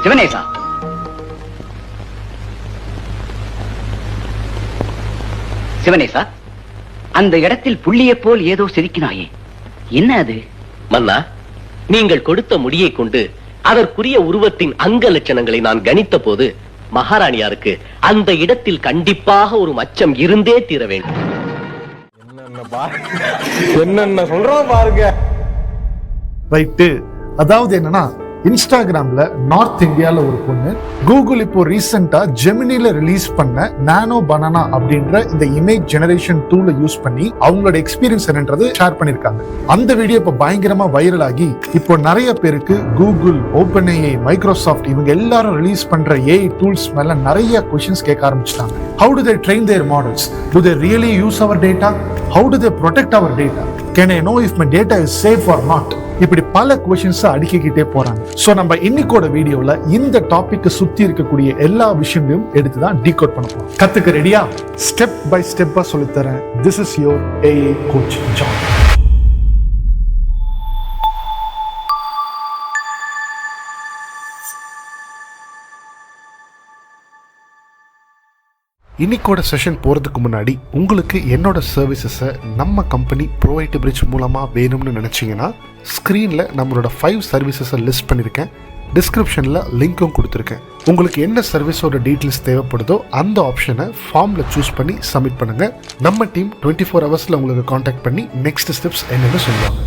சிவனேசா, சிவனேசா, அந்த இடத்தில் புள்ளியைப் போல் ஏதோ செதுக்கினாயே, என்ன அது? மன்னா, நீங்கள் கொடுத்த முடியை கொண்டு அதற்குரிய உருவத்தின் அங்க லட்சணங்களை நான் கணித்த போது மகாராணியாருக்கு அந்த இடத்தில் கண்டிப்பாக ஒரு மச்சம் இருந்தே தீர வேண்டும். என்னென்ன சொல்றோம் பாருங்க. ரைட்டு. அதாவது என்னன்னா, இன்ஸ்டாகிராம்ல நார்த் இந்தியால ஒரு பொண்ணு கூகுள் இப்போ ரீசெண்டா ஜெமினில ரிலீஸ் பண்ண நானோ பனானா அப்படின்ற இந்த இமேஜ் ஜெனரேஷன் டூலை யூஸ் பண்ணி அவங்களோட எக்ஸ்பீரியன்ஸ் என்னன்றது ஷேர் பண்ணிருக்காங்க. அந்த வீடியோ இப்போ பயங்கரமா வைரல் ஆகி இப்போ நிறைய பேருக்கு கூகுள், ஓபன் ஏஐ, மைக்ரோசாஃப்ட் இவங்க எல்லாரும் ரிலீஸ் பண்ற ஏஐ டூல்ஸ் மேல நிறைய கொஸ்டின்ஸ் கேட்க ஆரம்பிச்சிட்டாங்க. How do they train their models? Do they really use our data? How do they protect our data? Can I know if my data is safe or not? இப்படி பல questions அடுக்கிக்கிட்டே போறாங்க. So நம்ம இன்னைக்கோட வீடியோல இந்த topic சுத்தி இருக்கக்கூடிய எல்லா விஷயங்களையும் எடுத்து தான் டீகோட் பண்ண போறோம். கத்துக்க ரெடியா? ஸ்டெப் பை ஸ்டெப்பா சொல்லித்தரேன். This is your AI coach John. இன்னைக்கோட செஷன் போகிறதுக்கு முன்னாடி உங்களுக்கு என்னோட சர்வீசஸை நம்ம கம்பெனி ப்ரோவைட் பிரிட்ஜ் மூலமாக வேணும்னு நினச்சிங்கன்னா ஸ்க்ரீனில் நம்மளோட 5 சர்வீசஸை லிஸ்ட் பண்ணியிருக்கேன். டிஸ்கிரிப்ஷனில் லிங்க்கும் கொடுத்துருக்கேன். உங்களுக்கு என்ன சர்வீஸோட டீட்டெயில்ஸ் தேவைப்படுதோ அந்த ஆப்ஷனை ஃபார்மில் சூஸ் பண்ணி சப்மிட் பண்ணுங்கள். நம்ம டீம் 24 ஹவர்ஸில் உங்களுக்கு காண்டாக்ட் பண்ணி நெக்ஸ்ட் ஸ்டெப்ஸ் என்னென்னு சொல்லுவாங்க.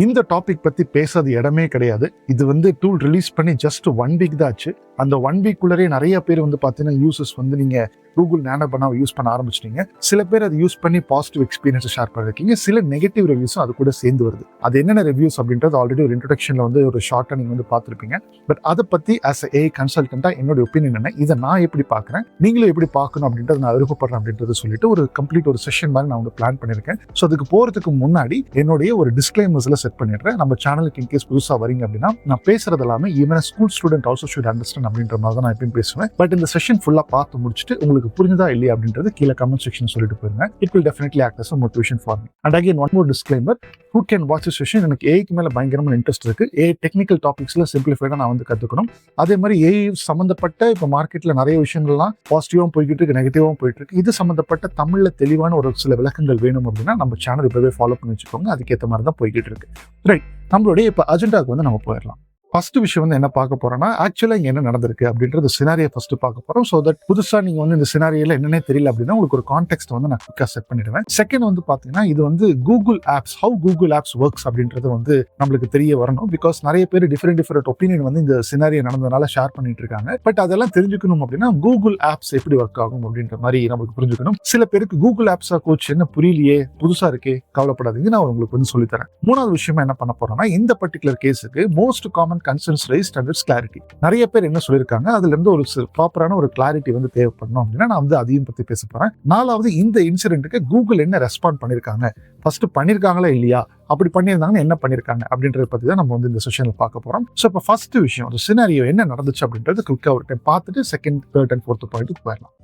இந்த டாபிக் பற்றி பேசாத இடமே கிடையாது. இது டூல் ரிலீஸ் பண்ணி ஜஸ்ட் 1 வீக் தான் ஆச்சு. அந்த 1 வீக்குள்ளரே நிறைய பேர் பார்த்தீங்கன்னா யூசர்ஸ் நீங்கள் கூகுள் நானோ பனாவை யூஸ் பண்ண ஆரம்பிச்சிட்டீங்க. சில பேர் அதை யூஸ் பண்ணி பாசிட்டிவ் எக்ஸ்பீரியன்ஸை ஷேர் பண்ணிருக்கீங்க. சில நெகட்டிவ் ரிவ்யூஸும் அது கூட சேர்ந்து வருது. அது என்னென்ன ரிவ்யூஸ் அப்படின்றது ஆல்ரெடி ஒரு இன்ட்ரோடக்ஷனில் ஒரு ஷார்ட்டாக நீங்கள் பார்த்துருப்பீங்க. பட் அதை பற்றி ஆஸ் ஏ கன்சல்டன்ட்டாக என்னோட ஒப்பீனியன் என்ன, இதை நான் எப்படி பார்க்குறேன், நீங்களும் எப்படி பார்க்கணும் அப்படின்றது நான் விருப்பப்படுறேன் அப்படின்றது சொல்லிட்டு ஒரு கம்ப்ளீட் ஒரு செஷன் மாதிரி நான் பிளான் பண்ணியிருக்கேன். ஸோ அதுக்கு போகிறதுக்கு முன்னாடி என்னுடைய ஒரு டிஸ்க்ளைமர்ஸில் செட் பண்ணிடுறேன். நம்ம சேனலுக்கு இன்கேஸ் புதுசாக வரீங்க அப்படின்னா நான் பேசுறது எல்லாமே even school student also should understand அப்படின்ற மாதிரி தான் நான் எப்பயும் பேசுவேன். பட் இந்த செஷன் ஃபுல்லாக பார்த்து முடிச்சுட்டு உங்களுக்கு புரிஞ்சதா இல்லையா அப்படின்றது கீழே கமெண்ட் செக்ஷன் சொல்லிட்டு போயிருங்க. It will definitely act as a motivation for me. And again one more disclaimer, who can watch this session? எனக்கு ஏஐக்கு மேல பயங்கரமான இன்ட்ரெஸ்ட் இருக்கு. ஏஐ டெக்னிக்கல் டாபிக்ஸ்ல சிம்பிளிஃபைடா நான் கத்துக்கணும். அதே மாதிரி ஏஐ சம்பந்தப்பட்ட இப்போ மார்க்கெட்ல நிறைய விஷயங்கள்லாம் பாசிட்டிவாகவும் போய்கிட்டு இருக்கு, நெகட்டிவாகவும் போயிட்டு இருக்கு. இது சம்பந்தப்பட்ட தமிழ்ல தெளிவான ஒரு சில விளக்கங்கள் வேணும் அப்படின்னா நம்ம சேனல் இப்பவே ஃபாலோ பண்ணி வச்சுக்கோங்க. அதுக்கேற்ற மாதிரி தான் போய்கிட்டு இருக்கு. ரைட், நம்மளுடைய இப்போ அஜெண்டாவுக்கு நம்ம போயிடலாம். ஃபர்ஸ்ட் விஷயம் என்ன பார்க்க போறோம்னா, ஆக்சுவலா இங்க என்ன நடந்திருக்கு அப்படின்றது சினாரியை ஃபர்ஸ்ட் பார்க்க போறோம். ஸோ தட் புதுசா நீங்க இந்த சினாரியில என்னன்னே தெரியல அப்படின்னா உங்களுக்கு ஒரு கான்டெக்ட் நான் குயிக்கா செட் பண்ணிடுவேன். செகண்ட் பாத்தீங்கன்னா இது Google apps, how Google apps works அப்படின்றது நம்மளுக்கு தெரிய வரணும். பிகாஸ் நிறைய பேர் டிஃபரெண்ட் ஒப்பீனியன் இந்த சினாரியை நடந்ததுனால ஷேர் பண்ணிட்டு இருக்காங்க. பட் அதெல்லாம் தெரிஞ்சுக்கணும் அப்படின்னா கூகுள் ஆப்ஸ் எப்படி ஒர்க் ஆகும் அப்படின்ற மாதிரி நமக்கு புரிஞ்சுக்கணும். சில பேருக்கு கூகுள் ஆப்ஸா கோச் என்ன புரியலையே, புதுசா இருக்கே, கவலைப்படாதீங்க, நான் உங்களுக்கு சொல்லித்தரேன். மூணாவது விஷயமா என்ன பண்ண போறோம்னா, இந்த பர்டிகுலர் கேஸுக்கு most common concerns raised and its clarity. நிறைய பேர் என்ன சொல்லியிருக்காங்க, அதுல இருந்து ஒரு ப்ராப்பரான ஒரு கிளாரிட்டி தேவைப்படணும் அப்படின்னா நான் அதையும் பத்தி பேச போறேன். நாலாவது, இந்த இன்சிடென்ட்டுக்கு கூகுள் என்ன ரெஸ்பாண்ட் பண்ணிருக்காங்க, ஃபர்ஸ்ட் பண்ணிருக்காங்களா இல்லையா, அப்படி பண்ணியிருந்தாங்கன்னா என்ன பண்ணிருக்காங்க அப்படின்றத பத்தி தான் நம்ம இந்த செஷன்ல பார்க்க போறோம். ஸோ இப்போ ஃபர்ஸ்ட் விஷயம், அந்த சினாரியோ என்ன நடந்துச்சு அப்படின்றது குயிக்கா ஒரு டைம் பார்த்துட்டு செகண்ட், தேர்ட் அண்ட் ஃபோர்த் பாயிண்ட்டுக்கு போயிடலாம்.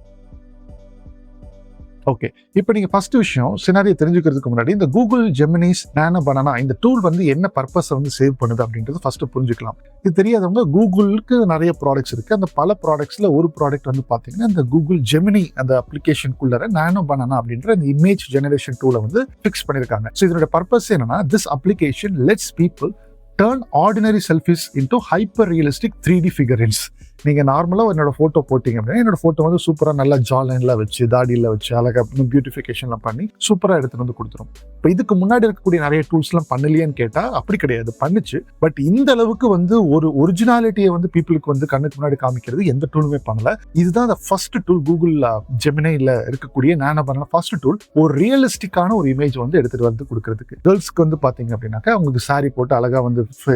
ஓகே, இப்போ நீங்க ஃபர்ஸ்ட் விஷயம் சினாரியை தெரிஞ்சுக்கிறதுக்கு முன்னாடி இந்த கூகுள் ஜெமினிஸ் நானோ பனானா இந்த டூல் என்ன பர்பஸை சேவ் பண்ணுது அப்படின்றது ஃபர்ஸ்ட் புரிஞ்சுக்கலாம். இது தெரியாதவங்க, கூகுளுக்கு நிறைய ப்ராடக்ட்ஸ் இருக்கு. அந்த பல ப்ராடக்ட்ஸ்ல ஒரு ப்ராடக்ட் பாத்தீங்கன்னா இந்த கூகுள் ஜெமினி அந்த அப்ளிகேஷனுக்குள்ள நானோ பனானா அப்படின்ற இந்த இமேஜ் ஜெனரேஷன் டூலை ஃபிக்ஸ் பண்ணிருக்காங்க. ஸோ இதோட பர்பஸ் என்னன்னா, this application let's people turn ordinary selfies into hyper realistic 3D figurines. நீங்க நார்மலா என்னோட போட்டோ போட்டீங்க அப்படின்னா என்னோட போட்டோ சூப்பரா நல்லா ஜாலைன்ல வச்சு தாடியில வச்சு அழகா பியூட்டிஃபிகேஷன்லாம் பண்ணி சூப்பரா எடுத்துட்டு கொடுத்துரும். இப்போ இதுக்கு முன்னாடி இருக்கக்கூடிய நிறைய டூல்ஸ் எல்லாம் பண்ணலையேன்னு கேட்டா அப்படி கிடையாது, பண்ணுச்சு. பட் இந்த அளவுக்கு ஒரு ஒரிஜினாலிட்டியை பீப்புளுக்கு கண்ணுக்கு முன்னாடி காமிக்கிறது எந்த டூலுமே பண்ணல. இதுதான் ஃபர்ஸ்ட் டூல். கூகுள் ஜெமினில இருக்கக்கூடிய நானோ பனானா ஃபர்ஸ்ட் டூல் ஒரு ரியலிஸ்டிக்கான ஒரு இமேஜ் எடுத்துட்டு கொடுக்கறதுக்கு. கேர்ள்ஸ்க்கு பாத்தீங்க அப்படின்னாக்கா அவங்களுக்கு சாரி போட்டு அழகா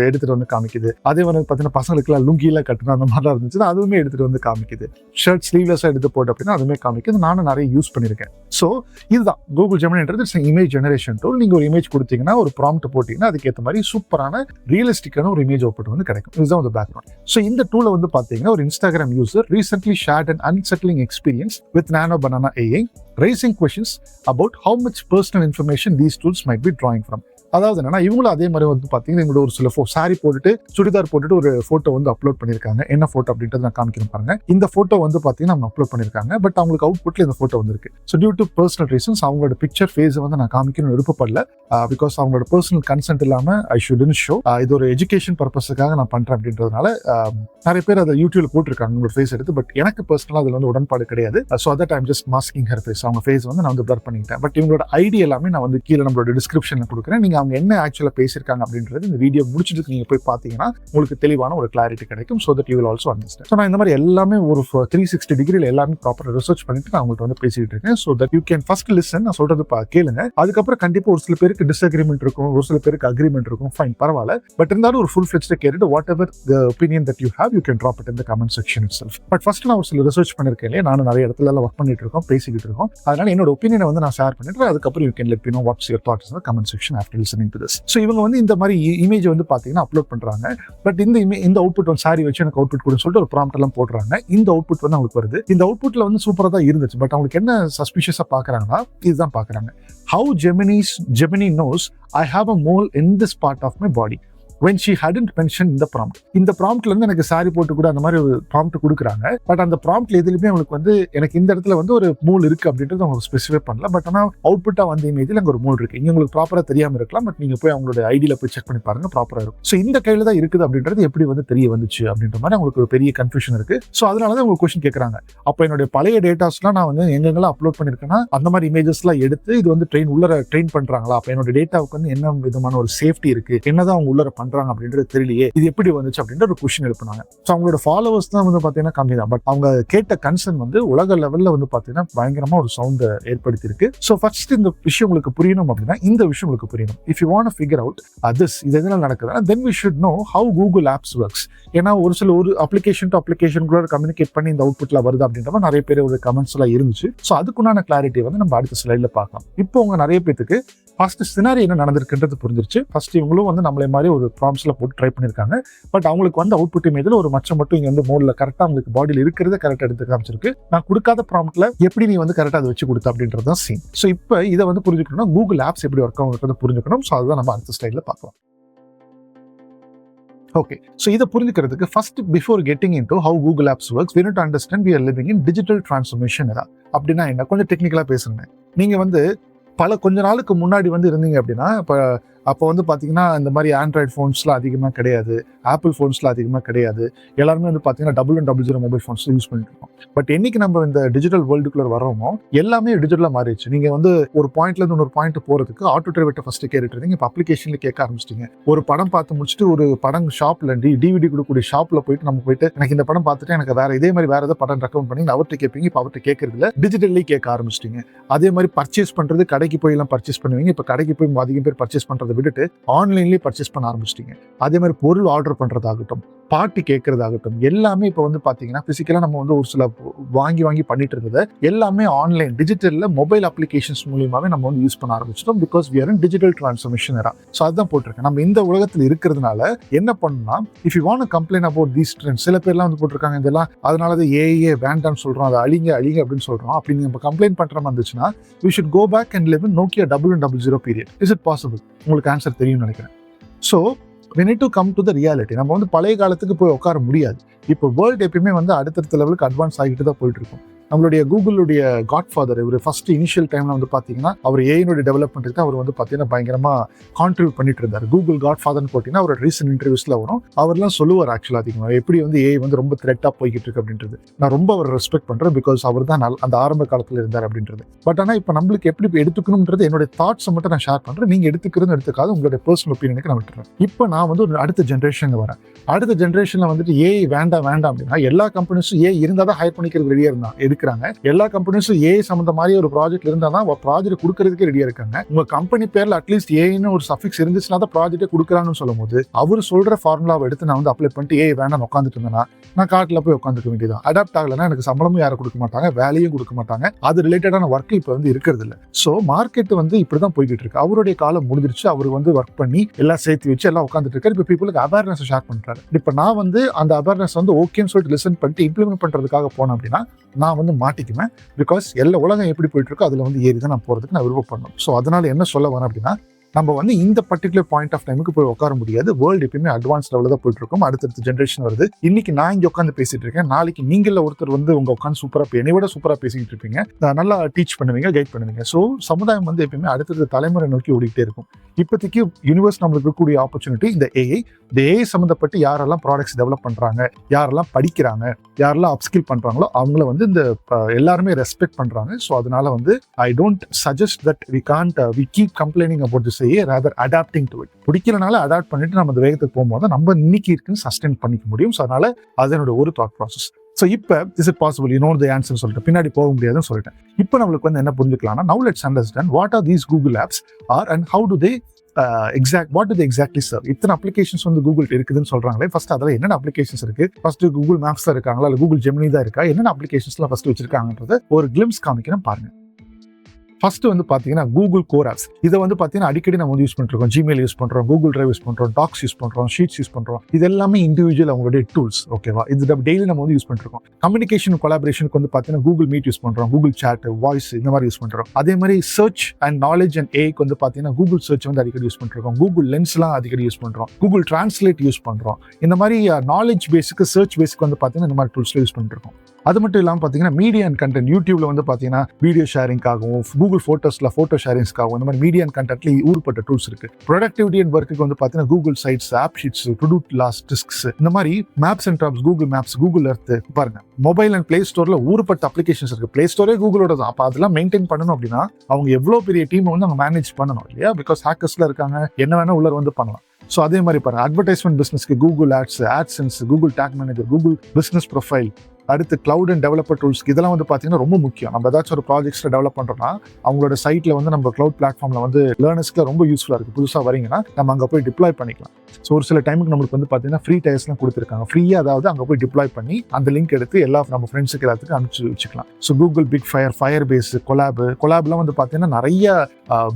எடுத்துட்டு காமிக்குது. அதே பாத்தீங்கன்னா பசங்களுக்கு எல்லாம் லுங்கிலாம் கட்டணும் அந்த மாதிரிலாம் இருந்துச்சு, அதுவுமே எடுத்துட்டு காமிக்குது. ஷர்ட் ஸ்லீவ்லெஸ்ஸா எடுத்து போட்டு அப்படின்னா அதுவுமே காமிக்குது. நானும் நிறைய யூஸ் பண்ணிருக்கேன். ஸோ இதுதான் கூகுள் ஜெமினின்றது இமேஜ் ஜெனரேஷன் டூல். நீங்க ஒரு இமேஜ் கொடுத்தீங்கன்னா, ஒரு ப்ராம்ப்ட் போட்டீங்கன்னா அதுக்கேற்ற மாதிரி சூப்பரான ரியலிஸ்டிக்கான ஒரு இமேஜ் அவுட்புட் கிடைக்கும். இதுதான் ஒரு பேக்ரவுண்ட். ஸோ இந்த டூலை பாத்தீங்கன்னா ஒரு Instagram user recently shared an unsettling experience with Nano Banana AI, raising questions about how much personal information these tools might be drawing from. அதாவது என்னன்னா இவங்களும் அதே மாதிரி வந்து பாத்தீங்கன்னா இவங்களோட ஒரு சில சாரி போட்டுட்டு சுடிதார் போட்டுட்டு ஒரு போட்டோ வந்து அப்லோட் பண்ணிருக்காங்க. என்ன போட்டோ அப்படின்றது நான் காமிக்கிறேன் பாருங்க. இந்த போட்டோ வந்து பாத்தீங்கன்னா அவங்க அப்லோட் பண்ணிருக்காங்க. பட் அவங்களுக்கு அவுட்புட்ல இந்த போட்டோ வந்திருக்கு. So due to personal reasons அவங்களோட பிக்சர் ஃபேஸ் வந்து நான் காமிக்கணும்னு விருப்பப்படல. பிகாஸ் அவங்களோட பர்சனல் கன்சென்ட் இல்லாம ஐ ஷுடன்ட் ஷோ. இது ஒரு எஜுகேஷன் பர்பஸுக்காக நான் பண்றேன் அப்படின்றதுனால நிறைய பேர் அதை யூடியூப்ல போட்டிருக்காங்க உங்களோட ஃபேஸ் எடுத்து. பட் எனக்கு பர்சனலா அதுல வந்து உடன்பாடு கிடையாது. So that I'm just masking her face. அவங்க ஃபேஸ் வந்து நான் வந்து பிளர் பண்ணிட்டேன். பட் இவங்களோட ஐடி எல்லாமே நான் வந்து கீழே நம்மளோட டிஸ்கிரிப்ஷன்ல கொடுக்குறேன். நீங்க அவங்க என்ன ஆக்சுவலா பேசியிருக்காங்க அப்படின்றது இந்த வீடியோ முடிச்சுட்டு நீங்க போய் பாத்தீங்கன்னா உங்களுக்கு தெளிவான ஒரு கிளாரிட்டி கிடைக்கும். So that you will also understand. So நான் இந்த மாதிரி எல்லாமே ஒரு 360 டிகிரியில் எல்லாமே ப்ராப்பராக ரிசர்ச் பண்ணிட்டு நான் உங்கள்கிட்ட வந்து பேசிட்டு இருக்கேன். So that you can first listen. நான் சொல்றது கேளுங்க. அதுக்கப்புறம் கண்டிப்பா ஒரு சில பேருக்கு டிஸ்அக்ரிமெண்ட் இருக்கும், ஒரு சில பேருக்கு அக்ரிமெண்ட் இருக்கும். ஃபைன், பரவாயில்ல. பட் இருந்தாலும் ஒரு ஃபுல் ஃபிளெஜ்டா கேட்டுட்டு what ever the opinion that you have you can drop it in the comment section itself. But first நான் ஒரு சில ரிசர்ச் பண்ணிருக்கேன் இல்லையா, நானும் நிறைய இடத்துல எல்லாம் ஒர்க் பண்ணிட்டு இருக்கோம், பேசிக்கிட்டு இருக்கோம். அதனால என்னோட ஒப்பீனியனை வந்து நான் ஷேர் பண்ணிட்டு அதுக்கப்புறம் you can let me know what's your thoughts in the comment section after listening to this. So இவங்க வந்து இந்த மாதிரி இமேஜ் வந்து பாத்தீங்கன்னா அப்லோட் பண்றாங்க. பட் இந்த அவுட்புட் வந்து சாரி வச்சு எனக்கு அவுட்புட் கொடுன்னு சொல்லிட்டு ஒரு ப்ராம்ப்ட் எல்லாம் போடுறாங்க. இந்த அவுட்புட் வந்து அவங்களுக்கு வருது. இந்த அவுட்புட்ல வந்து சூப்பரா தான் இருந்துச்சு. பட் அவங்களுக்கு என்ன சஸ்பிஷியஸா பாக்குறாங்கன்னா இதுதான் பாக்குறாங்க. How Gemini knows I have a mole in this part of my body when she hadn't mentioned in the prompt. இந்த ப்ராம்ப்ட்ல இருந்து எனக்கு சாரி போட்டு கூட அந்த மாதிரி ஒரு ப்ராம்ப்ட் கொடுக்குறாங்க. பட் அந்த ப்ராம்ப்ட்ல எதுலயுமே அவங்களுக்கு வந்து எனக்கு இந்த இடத்துல வந்து ஒரு மூல் இருக்கு அப்படின்றது அவங்க ஸ்பெசிஃபை பண்ணல. பட் ஆனால் அவுட்புட்டா வந்த இமேஜில் அங்கே ஒரு மூல் இருக்கு. இங்க உங்களுக்கு ப்ராப்பரா தெரியாம இருக்கலாம். பட் நீங்க போய் அவங்களோட ஐடியில போய் செக் பண்ணி பாருங்க, ப்ராப்பரா இருக்கும். ஸோ இந்த கையில தான் இருக்குது அப்படின்றது எப்படி வந்து தெரிய வந்துச்சு அப்படின்ற மாதிரி அவங்களுக்கு ஒரு பெரிய கன்ஃபியூஷன் இருக்கு. ஸோ அதனாலதான் உங்களுக்கு கொஸ்டின் கேட்கறாங்க. அப்போ என்னுடைய பழைய டேட்டாஸ்லாம் நான் வந்து எங்கெங்கெல்லாம் அப்லோட் பண்ணிருக்கேன்னா அந்த மாதிரி இமேஜஸ் எல்லாம் எடுத்து இது வந்து ட்ரெயின் பண்றாங்களா, அப்போ என்னோட டேட்டாவுக்கு வந்து என்ன விதமான ஒரு சேஃப்டி இருக்கு, என்னதான் அவங்க உள்ளர பண்றாங்க அப்படின்றது தெரியல, இது எப்படி வந்துச்சு அப்படின்ற ஒரு கொஸ்டின் எழுப்பினாங்க. ஸோ அவங்களோட ஃபாலோவர்ஸ் தான் வந்து பாத்தீங்கன்னா கம்மி தான். பட் அவங்க கேட்ட கன்சர்ன் வந்து உலக லெவல்ல வந்து பாத்தீங்கன்னா பயங்கரமா ஒரு சவுண்ட் ஏற்படுத்தி இருக்கு. ஸோ ஃபர்ஸ்ட் இந்த விஷயம் உங்களுக்கு புரியணும் அப்படின்னா இந்த விஷயம் உங்களுக்கு புரியணும். If you want to figure out இது எதனால நடக்குதுன்னா then we should know how Google apps works. ஏன்னா ஒரு அப்ளிகேஷன் டு அப்ளிகேஷன் கூட கம்யூனிகேட் பண்ணி இந்த அவுட்புட்ல வருது அப்படின்ற மாதிரி நிறைய பேர் ஒரு கமெண்ட்ஸ் எல்லாம் இருந்துச்சு. ஸோ அதுக்குண்டான கிளாரிட்டி வந்து நம்ம அடுத்த ஸ்லைட்ல பார்க்கலாம். இப்போ உங்க நிறைய பேருக்கு ஃபர்ஸ்ட் சினாரி என்ன நடந்திருக்குன்றது புரிஞ்சிருச்சு. ஃபர்ஸ்ட் இவங்களும் வந்து நம்மளே மாதிரி ஒரு ப்ராம்ப்ட்ஸ்ல போட்டு ட்ரை பண்ணிருக்காங்க. பட் அவங்களுக்கு வந்து அவுட்புட் இமேஜ்ல ஒரு மச்சம் மட்டும் இங்க வந்து மோட்ல கரெக்டா அவங்களுக்கு பாடியில் இருக்கிறத கரெக்டா எடுத்து காமிச்சிருக்கு. நான் கொடுக்காத ப்ராம்ப்ட்ல எப்படி நீ வந்து கரெக்டா அதை வச்சு கொடுத்த அப்படின்றது தான் சீன். ஸோ இப்போ இதை வந்து புரிஞ்சுக்கணும்னா கூகுள் ஆப்ஸ் எப்படி ஒர்க் ஆகுங்கிறத புரிஞ்சுக்கணும். ஸோ அதுதான் நம்ம அடுத்த ஸ்லைட்ல பார்க்கலாம். ஓகே, ஸோ இதை புரிஞ்சுக்கிறதுக்கு first before getting into how Google apps works we need to understand we are living in digital transformation era. அப்படின்னா என்ன, கொஞ்சம் டெக்னிக்கலா பேசுறேன். நீங்க வந்து கொஞ்ச நாளுக்கு முன்னாடி வந்து இருந்தீங்க அப்படின்னா அப்போ வந்து பார்த்தீங்கன்னா இந்த மாதிரி ஆண்ட்ராய்டு ஃபோன்ஸ்லாம் அதிகமாக கிடையாது, ஆப்பிள் ஃபோன்ஸ்லாம் அதிகமாக கிடையாது. எல்லாருமே வந்து பார்த்தீங்கன்னா 0000 மொபைல் ஃபோன்ஸ் யூஸ் பண்ணிட்டு இருக்கோம். பட் என்னைக்கு நம்ம இந்த டிஜிட்டல் வேர்ல்டுக்குள்ள வரோமோ எல்லாமே டிஜிட்டலாக மாறிடுச்சு. நீங்கள் வந்து ஒரு பாயிண்ட்லேருந்து இன்னொரு பாயிண்ட் போகிறதுக்கு ஆட்டோ டிரைவர்ட்ட ஃபஸ்ட்டு கேட்டுட்டு இருந்தீங்க, இப்போ அப்ளிகேஷன்ல கேட்க ஆரம்பிச்சிட்டிங்க. ஒரு படம் பார்த்து முடிச்சுட்டு ஒரு படம் ஷாப்ல டிவிடி கொடுக்கக்கூடிய ஷாப்ல போயிட்டு நம்ம போயிட்டு எனக்கு இந்த படம் பார்த்துட்டு எனக்கு வேற இதே மாதிரி வேற ஏதாவது படம் ரெக்கமெண்ட் பண்ணி அவர்கிட்ட கேட்பீங்க. இப்போ அவர்கிட்ட கேட்கறதுல டிஜிட்டல்லி கேட்க ஆரம்பிச்சிட்டிங்க. அதே மாதிரி பர்ச்சேஸ் பண்ணுறது கடைக்கு போய் எல்லாம் பர்ச்சேஸ் பண்ணுவீங்க. இப்போ கடைக்கு போய் அதிகம் பேர் பர்ச்சேஸ் பண்ணுறது விட்டுட்டு ஆன்லைன்லயே பர்ச்சேஸ் பண்ண ஆரம்பிச்சிட்டீங்க. அதே மாதிரி பொருள் ஆர்டர் பண்றதாகட்டும், பாட்டு கேட்கறதாகட்டும், எல்லாமே இப்போ வந்து பாத்தீங்கன்னா பிசிக்கலா நம்ம வந்து ஒரு சில வாங்கி பண்ணிட்டு இருந்ததை எல்லாமே ஆன்லைன் டிஜிட்டல்ல மொபைல் அப்ளிகேஷன்ஸ் மூலியமாவே நம்ம வந்து யூஸ் பண்ண ஆரம்பிச்சிட்டோம். Because we are in digital transformation era. So அதுதான் போட்டிருக்கேன். நம்ம இந்த உலகத்தில் இருக்கிறதுனால என்ன பண்ணணும்னா if you want to complaint about these trends, சில பேர்லாம் வந்து போட்டிருக்காங்க இதெல்லாம் அதனால அது ஏஐ வேண்டாம்னு சொல்றோம், அதை அழிங்க அப்படின்னு சொல்றோம். அப்படி நம்ம கம்ப்ளைண்ட் பண்ற மாதிரி இருந்துச்சுன்னா we should go back and live in Nokia 0000 period. Is it possible? உங்களுக்கு ஆன்சர் தெரியும்னு நினைக்கிறேன். So we need to come to the reality. நம்ம வந்து பழைய காலத்துக்கு போய் உட்கார முடியாது. இப்போ வேர்ல்டு எப்பயுமே வந்து அடுத்தடுத்த லெவலுக்கு அட்வான்ஸ் ஆகிட்டு தான் போயிட்டு இருக்கும். நம்மளுடைய கூகுளுடைய காட்ஃபாதர் இவர் ஃபர்ஸ்ட் இனிஷியல் டைம்ல வந்து பாத்தீங்கன்னா அவர் ஏஐனுடைய டெவலப்மெண்ட்டுக்கு அவர் வந்து பாத்தீங்கன்னா பயங்கரமா கான்ட்ரிபியூட் பண்ணிட்டு இருந்தார். கூகுள் காட்ஃபாதர்னு போட்டீங்கன்னா அவர் ரீசன்ட் இன்டர்வியூஸ்ல வரும். அவர்லாம் சொல்லுவார் ஆக்சுவலா அதிகமாக எப்படி வந்து ஏஐ வந்து ரொம்ப த்ரெட்டா போய்கிட்டு இருக்கு அப்படின்றது. நான் ரொம்ப அவர் ரெஸ்பெக்ட் பண்றேன். பிகாஸ் அவர் தான் அந்த ஆரம்ப காலத்துல இருந்தார் அப்படின்றது. பட் ஆனா இப்போ நம்மளுக்கு எப்படி எடுத்துக்கணும்ன்றது என்னுடைய தாட்ஸை மட்டும் நான் ஷேர் பண்றேன். நீங்க எடுத்துக்காது உங்களுடைய பர்சனல் ஒப்பீனியனுக்கு நான் விட்டுறேன். இப்போ நான் வந்து ஒரு அடுத்த ஜென்ரேஷன்ல வரேன். அடுத்த ஜென்ரேஷன்ல வந்துட்டு ஏஐ வேண்டாம் அப்படின்னா எல்லா கம்பெனிஸும் ஏஐ இருந்தா தான் ஹையர் பண்ணிக்கிறது ரெடியா எடுக்கிறாங்க. எல்லா கம்பெனிஸும் ஏஐ சம்பந்த மாதிரி ஒரு ப்ராஜெக்ட் இருந்தா தான் ப்ராஜெக்ட் கொடுக்கறதுக்கே ரெடியா இருக்காங்க. உங்க கம்பெனி பேர்ல அட்லீஸ்ட் ஏஐன்னு ஒரு சஃபிக்ஸ் இருந்துச்சுன்னா தான் ப்ராஜெக்டே கொடுக்குறாங்கன்னு சொல்லும் போது அவர் சொல்ற ஃபார்முலாவை எடுத்து நான் வந்து அப்ளை பண்ணிட்டு ஏஐ வேண்டாம் உட்காந்துட்டு இருந்தேன்னா நான் காட்டுல போய் உட்காந்துக்க வேண்டியதான். அடாப்ட் ஆகலைன்னா எனக்கு சம்பளமும் யாரும் கொடுக்க மாட்டாங்க, வேலையும் கொடுக்க மாட்டாங்க. அது ரிலேட்டடான ஒர்க் இப்போ வந்து இருக்கிறது இல்லை. ஸோ மார்க்கெட் வந்து இப்படிதான் போய்கிட்டு இருக்கு. அவருடைய காலம் முடிஞ்சிருச்சு. அவர் வந்து ஒர்க் பண்ணி எல்லாம் சேர்த்து வச்சு எல்லாம் உட்காந்துட்டு இருக்காரு. இப்போ பீப்புளுக்கு அவேர்னஸ் ஷேர் பண்றாரு. இப்போ நான் வந்து அந்த அவேர்னஸ் வந்து ஓகேன்னு சொல்லிட்டு லிசன் பண்ணிட்டு இம்ப்ளிமெண்ட் பண்றதுக்காக போனேன் அப்படின்னா நான் வந்து மாட்டிக்குவேன். பிகாஸ் எல்லா உலகம் எப்படி போயிட்டு இருக்கோ அதுல வந்து ஏறி தான் நான் போறதுக்கு நான் விருப்பப்படணும். ஸோ அதனால என்ன சொல்ல வரேன் அப்படின்னா நம்ம வந்து இந்த பர்டிகுலர் பாயிண்ட் ஆஃப் டைமுக்கு போய் உட்கார முடியாது. வேர்ல்டு எப்பயுமே அட்வான்ஸ் லெவலில் தான் போயிட்டு இருக்கும். அடுத்தடுத்த ஜென்ரேஷன் வருது. இன்னைக்கு நான் இங்கே உட்காந்து பேசிட்டு இருக்கேன், நாளைக்கு நீங்கள ஒருத்தர் வந்து உங்க உட்காந்து சூப்பராக என்னை விட சூப்பராக பேசிக்கிட்டு இருப்பீங்க, நல்லா டீச் பண்ணுவீங்க, கைட் பண்ணுவீங்க. ஸோ சமுதாயம் வந்து எப்பயுமே அடுத்தடுத்த தலைமுறை நோக்கி ஓடிக்கிட்டே இருக்கும். இப்போதைக்கு யூனிவர்ஸ் நம்மளுக்கு இருக்கக்கூடிய ஆப்பர்ச்சுனிட்டி இந்த ஏஐ. இந்த ஏஐ சம்மந்தப்பட்டு யாரெல்லாம் ப்ராடக்ட்ஸ் டெவலப் பண்றாங்க, யாரெல்லாம் படிக்கிறாங்க, யாரெல்லாம் அப்ஸ்கில் பண்றாங்களோ அவங்கள வந்து இந்த எல்லாருமே ரெஸ்பெக்ட் பண்றாங்க. ஸோ அதனால வந்து I don't suggest that we keep complaining about this AI, rather adapting to it. பிடிக்கலனால அடாப்ட் பண்ணிட்டு நம்ம அந்த வேகத்துக்கு போகும்போது நம்ம இன்னைக்கு இருக்குன்னு சஸ்டெயின் பண்ணிக்க முடியும். ஸோ அதனால அதனோட ஒரு தாட் ப்ராசஸ். ஸோ இப்போ is it possible the answer சொல்லிட்டு பின்னாடி போக முடியாதுன்னு சொல்லிட்டேன். இப்போ நம்மளுக்கு வந்து என்ன புரிஞ்சுக்கலாம்னா, now let's understand what are these Google apps are and how do they what do they exactly serve. இத்தனை அப்ளிகேஷன்ஸ் வந்து கூகுள் இருக்குதுன்னு சொல்றாங்களே, ஃபர்ஸ்ட் அதில் என்னென்ன அப்ளிகேஷன்ஸ் இருக்கு, ஃபர்ஸ்ட் கூகுள் மேப்ஸ் தான் இருக்காங்களா, இல்லை கூகுள் ஜெமினி தான் இருக்கா, என்னென்ன அப்ளிகேஷன்ஸ்லாம் ஃபர்ஸ்ட் வச்சிருக்காங்கன்றத ஒரு கிளிம்ஸ் காமிக்கிறேன் பாருங்க. ஃபர்ஸ்ட் வந்து பார்த்தீங்கன்னா கூகுள் கோர் ஆப்ஸ். இதை வந்து பார்த்தீங்கன்னா அடிக்கடி நம்ம வந்து யூஸ் பண்ணிருக்கோம். ஜிமெயில் யூஸ் பண்ணுறோம், கூகுள் டிரைவ் யூஸ் பண்ணுறோம், டாக்ஸ் யூஸ் பண்ணுறோம், ஷீட்ஸ் யூஸ் பண்ணுறோம். இது எல்லாமே இண்டிவிஜுவல் அவங்களுடைய டூல்ஸ். ஓகேவா, இது டெய்லி நம்ம வந்து யூஸ் பண்ணிருக்கோம். கம்யூனிகேஷன் கொலாபரேஷனுக்கு வந்து பார்த்தீங்கன்னா கூகுள் மீட் யூஸ் பண்ணுறோம், கூகுள் சாட், வாய்ஸ் இந்த மாதிரி யூஸ் பண்ணுறோம். அதே மாதிரி சர்ச் அண்ட் நாலேஜ் அண்ட் ஏஐக்கு வந்து பார்த்தீங்கன்னா கூகுள் சர்ச் வந்து அடிக்கடி யூஸ் பண்ணிருக்கோம், கூகுள் லென்ஸ்லாம் அடிக்கடி யூஸ் பண்ணுறோம், கூகுள் டிரான்ஸ்லேட் யூஸ் பண்ணுறோம். இந்த மாதிரி நாலேஜ் பேஸுக்கு, சர்ச் பேஸுக்கு வந்து பார்த்தீங்கன்னா இந்த மாதிரி டூல்ஸ்ல யூஸ் பண்ணிருக்கோம். அது மட்டும் இல்லாமல் பார்த்தீங்கன்னா மீடியா அண்ட் கண்டென்ட், யூடியூப்ல வந்து பார்த்தீங்கன்னா வீடியோ ஷேரிங்காகவும், கூகுள் ஃபோட்டோஸ்ல ஃபோட்டோ ஷேரிங்ஸ்க்காகவும் இந்த மாதிரி மீடியா அண்ட் கண்டென்ட்ல ஊர்பட்ட டூல்ஸ் இருக்கு. ப்ரொடக்டிவிட்டி அண்ட் ஒர்க்குக்கு வந்து பார்த்தீங்கன்னா Google sites, app sheets, to do last disks, இந்த மாதிரி maps and drops, Google Maps, Google Earth. பாருங்க, மொபைல் அண்ட் பிளே ஸ்டோர்ல ஊர்பட்ட அப்ளிகேஷன்ஸ் இருக்கு. பிளே ஸ்டோரே கூகுளோட தான். அப்போ அதெல்லாம் மெயின்டைன் பண்ணணும் அப்படின்னா அவங்க எவ்வளோ பெரிய டீமை வந்து அவங்க மேனேஜ் பண்ணணும் இல்லையா? பிகாஸ் ஹேக்கர்ஸ்ல இருக்காங்க, என்ன வேணா உள்ள வந்து பண்ணலாம். ஸோ அதே மாதிரி பாருங்க, அட்வர்டைஸ்மெண்ட் பிசினஸ்க்கு Google Ads, AdSense, Google Tag Manager, Google Business Profile, அடுத்து கிளவுட் அண்ட் டெவலப்பர் டூல்ஸ். இதெல்லாம் வந்து பார்த்தீங்கன்னா ரொம்ப முக்கியம். நம்ம ஏதாச்சும் ஒரு ப்ராஜெக்ட்ஸில் டெவலப் பண்ணுறோம்னா அவங்களோட சைட்டில் வந்து நம்ம கிளவுட் பிளாட்ஃபார்மில் வந்து லேர்னர்ஸ்க்கு ரொம்ப யூஸ்ஃபுல்லாக இருக்குது. புதுசாக வரீங்கன்னா நம்ம அங்கே போய் டிப்ளாய் பண்ணிக்கலாம். ஸோ ஒரு சில டைமுக்கு நம்மளுக்கு வந்து பார்த்தீங்கன்னா ஃப்ரீ டயர்ஸ்லாம் கொடுத்துருக்காங்க. ஃப்ரீயாக அதாவது அங்கே போய் டிப்ளாய் பண்ணி அந்த லிங்க் எடுத்து எல்லா நம்ம ஃப்ரெண்ட்ஸுக்கு எல்லாத்துக்கும் அனுப்பிச்சு வச்சுக்கலாம். So Google big Firebase, கொலாப்லாம் வந்து பார்த்தீங்கன்னா நிறைய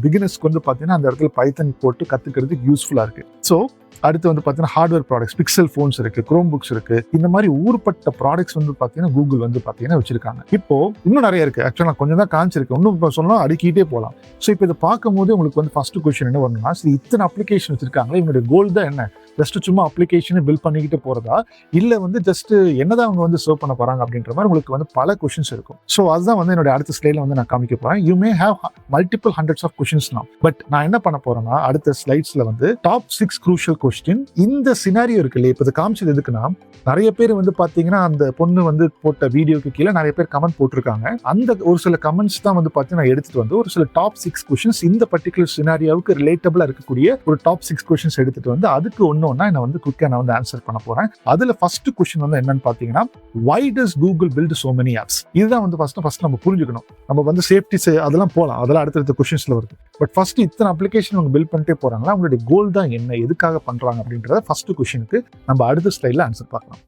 பிகினர்ஸ்க்கு வந்து பார்த்தீங்கன்னா அந்த இடத்துல பைத்தன் போட்டு கற்றுக்கிறதுக்கு யூஸ்ஃபுல்லாக இருக்குது. ஸோ அடுத்து வந்து பார்த்தீங்கன்னா ஹார்ட்வேர் ப்ராடக்ட்ஸ், பிக்சல் ஃபோன்ஸ் இருக்கு, குரோம் புக்ஸ் இருக்கு. இந்த மாதிரி ஊர்பட்ட ப்ராடக்ட்ஸ் வந்து பார்த்தீங்கன்னா கூகுள் வந்து பார்த்தீங்கன்னா வச்சிருக்காங்க. இப்போ இன்னும் நிறைய இருக்கு. ஆக்சுவலாக கொஞ்சம் தான் காமிச்சிருக்கு, இன்னும் இப்போ சொன்னா அடுக்கிட்டே போகலாம். ஸோ இப்போ இதை பார்க்கும்போது உங்களுக்கு வந்து ஃபர்ஸ்ட் கொஸ்டின் என்ன வரணும்னா, சரி இத்தனை அப்ளிகேஷன் வச்சிருக்காங்களா, இவங்களுடைய கோல் தான் என்ன? ஜஸ்ட் சும்மா அப்ளிகேஷனை பில்ட் பண்ணிக்கிட்டு போறதா, இல்லை வந்து ஜஸ்ட் என்னதான் அவங்க வந்து சர்வ் பண்ண போறாங்க அப்படின்ற மாதிரி உங்களுக்கு வந்து பல கொஸ்டின்ஸ் இருக்கும். ஸோ அதுதான் வந்து என்னோட அடுத்த ஸ்லைட்ல வந்து நான் காமிக்க போறேன். You may have multiple hundreds of questions now. But நான் என்ன பண்ண போறேன்னா அடுத்த ஸ்லைட்ஸ்ல வந்து டாப் 6 crucial கொஸ்டின். இந்த சினாரியோ இருக்கு இல்லையா, இப்போ இது காமிச்சது எதுக்குன்னா, நிறைய பேர் வந்து பாத்தீங்கன்னா அந்த பொண்ணு வந்து போட்ட வீடியோக்கு கீழே நிறைய பேர் கமெண்ட் போட்டிருக்காங்க. அந்த ஒரு சில கமெண்ட்ஸ் தான் வந்து பாத்தீங்கன்னா எடுத்துட்டு வந்து ஒரு சில டாப் 6 கொஸ்டின்ஸ் இந்த பர்டிகுலர் சினாரியோவுக்கு ரிலேட்டபிளா இருக்கக்கூடிய ஒரு டாப் 6 கொஸ்டின்ஸ் எடுத்துட்டு வந்து அதுக்கு ஒன்னொன்னா நான் வந்து குயிக்கா நான் வந்து ஆன்சர் பண்ண போறேன். அதுல ஃபர்ஸ்ட் கொஸ்டின் வந்து என்னன்னு பாத்தீங்கன்னா, why does Google build so many apps? இதுதான் வந்து ஃபர்ஸ்ட் நம்ம புரிஞ்சுக்கணும். நம்ம வந்து சேஃப்டி அதெல்லாம் போகலாம், அதெல்லாம் அடுத்தடுத்த கொஸ்டின்ஸ்ல வருது. பட் ஃபர்ஸ்ட் இத்தனை அப்ளிகேஷன் அவங்க பில்ட் பண்ணிட்டே போறாங்களா, அவங்களுடைய கோல் தான் என்ன, எதுக்காக பண்றாங்க அப்படின்றத ஃபர்ஸ்ட் கொஸ்டினுக்கு நம்ம அடுத்த ஸ்லைட்ல ஆன்சர் பார்க்கலாம்.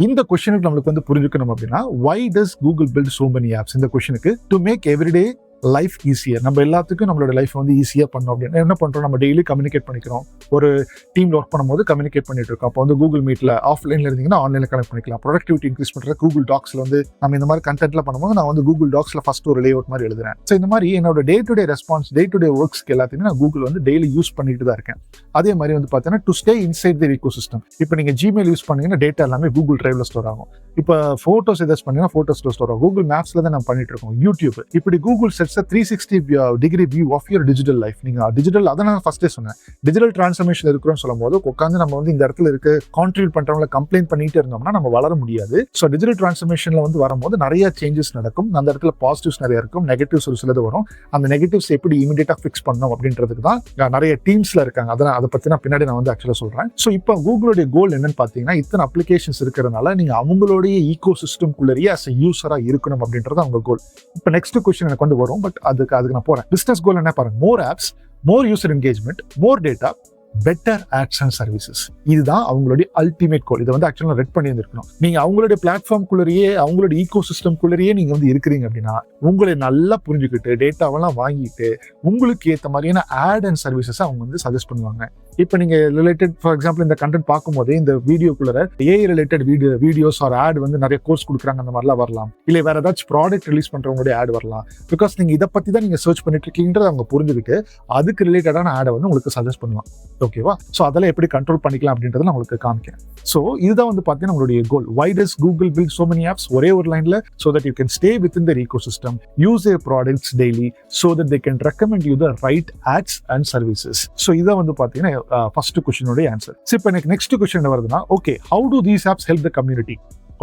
இந்த கொஸ்டினுக்கு நம்மளுக்கு வந்து புரிஞ்சுக்கணும் அப்படின்னா, why does Google build so many apps? இந்த கொஸ்டினுக்கு to make everyday life easier, நம்ம எல்லாத்துக்கும் நம்மளோட லைஃப் வந்து ஈஸியாக பண்ணோம் அப்படின்னு என்ன பண்ணுறோம், நம்ம டெய்லி கம்யூனிகேட் பண்ணிக்கிறோம். ஒரு டீமில் ஒர்க் பண்ணும்போது கம்யூனிகேட் பண்ணிட்டு இருக்கோம். அப்போ வந்து கூகுள் மீட்டில் ஆஃப்லைனில் இருந்தீங்கன்னா ஆன்லைனில் கனெக்ட் பண்ணிக்கலாம். ப்ரொடக்டிவிட்டி இன்க்ரீஸ் பண்ணுற கூகுள் டாக்ஸில் வந்து நம்ம இந்த மாதிரி கண்டென்ட்லாம் பண்ணும்போது நான் வந்து கூகுள் டாக்ஸில் ஃபர்ஸ்ட் ஒரு லேஅவுட் மாதிரி எழுதுறேன். ஸோ இந்த மாதிரி என்னோட day to day response, day to day ஒர்க்ஸ்க்கு எல்லாத்தையுமே நான் கூகுள் வந்து டெய்லி யூஸ் பண்ணிட்டு தான் இருக்கேன். அதே மாதிரி வந்து பார்த்தீங்கன்னா to stay inside the ecosystem. இப்போ நீங்கள் ஜிமெயில் யூஸ் பண்ணீங்கன்னா டேட்டா எல்லாமே கூகுள் டிரைவ்ல ஸ்டோர் ஆகும். இப்போ ஃபோட்டோஸ் ஏதாச்சும் பண்ணீங்கன்னா ஃபோட்டோஸ்ல ஸ்டோர் ஆகும். கூகுள் மேப்ஸ்ல தான் நம்ம பண்ணிட்டு இருக்கோம். யூடியூப் இப்படி Google sets 360 degree view of your digital life. நீங்க டிஜிட்டல், அதை நான் ஃபர்ஸ்டே சொன்னேன், டிஜிட்டல் டிரான்ஸ்ஃபர்மேஷன் இருக்கிறோம்னு சொல்லும் போது உட்காந்து நம்ம வந்து இந்த இடத்துல இருக்க கான்ட்ரிபியூட் பண்றவங்களை கம்ப்ளைண்ட் பண்ணிட்டு இருந்தோம்னா நம்ம வளர முடியாது. ஸோ டிஜிட்டல் டிரான்ஸ்ஃபர்மேஷன்ல வந்து வரும்போது நிறைய சேஞ்சஸ் நடக்கும். அந்த இடத்துல பாசிட்டிவ்ஸ் நிறைய இருக்கும், நெகட்டிவ்ஸ் ஒரு சிலது வரும். அந்த நெகட்டிவ்ஸ் எப்படி இமீடியட்டா ஃபிக்ஸ் பண்ணணும் அப்படின்றதுக்கு தான் நிறைய டீம்ஸ்ல இருக்காங்க. அதை பத்தி நான் பின்னாடி நான் வந்து ஆக்சுவலா சொல்றேன். ஸோ இப்போ கூகுளுடைய கோல் என்னன்னு பாத்தீங்கன்னா, இத்தனை அப்ளிகேஷன்ஸ் இருக்கிறதுனால நீங்க அவங்களுடைய ஈகோ சிஸ்டம்குள்ளேயே அஸ் எ யூசரா இருக்கணும் அப்படின்றது அவங்க கோல். இப்போ நெக்ஸ்ட் கொஸ்டின் எனக்கு வந்து வரும், பட் அதுக்கு நான் போறேன். பிசினஸ் கோல் என்ன பாருங்க, more apps, more user engagement, more data, better ads and services. இதுதான் அவங்களுடைய அல்டிமேட் கோல். இதை வந்து ஆக்சுவலாக ரெட் பண்ணி இருந்திருக்கணும். நீங்க அவங்களுடைய பிளாட்ஃபார்ம்குள்ளேயே, அவங்களுடைய ஈகோ சிஸ்டம்குள்ளேயே நீங்க வந்து இருக்கிறீங்க அப்படின்னா உங்களை நல்லா புரிஞ்சுக்கிட்டு டேட்டாவெல்லாம் வாங்கிட்டு உங்களுக்கு ஏற்ற மாதிரியான ஆட் அண்ட் சர்வீசஸ் அவங்க வந்து சஜஸ்ட் பண்ணுவாங்க. இப்போ நீங்க ரிலேட்டட் ஃபார் எக்ஸாம்பிள் இந்த கண்டென்ட் பார்க்கும்போது இந்த வீடியோக்குள்ள AI related videos or ad வந்து நிறைய கோர்ஸ் கொடுக்குறாங்க, அந்த மாதிரிலாம் வரலாம். இல்லை வேற ஏதாச்சும் ப்ராடக்ட் ரிலீஸ் பண்றவங்களுடைய ஆட் வரலாம். பிகாஸ் நீங்க இதை பத்தி தான் நீங்க சர்ச் பண்ணிட்டு இருக்கீங்கன்றத அவங்க புரிஞ்சுக்கிட்டு அதுக்கு ரிலேட்டடான ஆடை வந்து உங்களுக்கு சஜஸ்ட் பண்ணுவாங்க. ஓகேவா? ஸோ அதெல்லாம் எப்படி கண்ட்ரோல் பண்ணிக்கலாம் அப்படின்றத நான் உங்களுக்கு காமிக்கிறேன். ஸோ இதுதான் வந்து பார்த்தீங்கன்னா உங்களுடைய goal. Why does Google build so many apps? ஒரே ஒரு லைன்ல, so that you can stay within their ecosystem, use their products daily, so that they can recommend you the right ads and services. So இதான் வந்து பார்த்தீங்கன்னா first கொஸ்டினோட answer. இப்போ எனக்கு next question வருதுன்னா, okay, how to these apps help the community?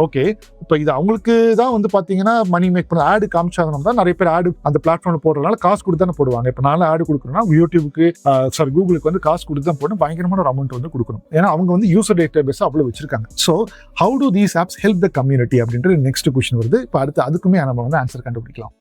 Okay, இப்போ இது அவங்களுக்கு தான் வந்து பார்த்தீங்கன்னா மணி மேக் பண்ண ஆடு காமிச்சாங்கன்னா தான் நிறைய பேர் ஆடு அந்த பிளாட்ஃபார்ம்ல போடுறதுனால காசு கொடுத்து தானே போடுவாங்க. இப்போ நானும் ஆடு கொடுக்குறேன்னா யூடியூபுக்கு கூகுளுக்கு வந்து காசு கொடுத்து தான் போடணும், பயங்கரமான ஒரு அமௌண்ட் வந்து கொடுக்கணும். ஏன்னா அவங்க வந்து யூசர் டேட்டா பேஸ் அவ்வளோ வச்சிருக்காங்க. So how to these apps help the community அப்படின்ற நெக்ஸ்ட் கொஸ்டின் வருது. இப்போ அடுத்து அதுக்குமே நம்ம வந்து ஆன்சர் கண்டுபிடிக்கலாம்.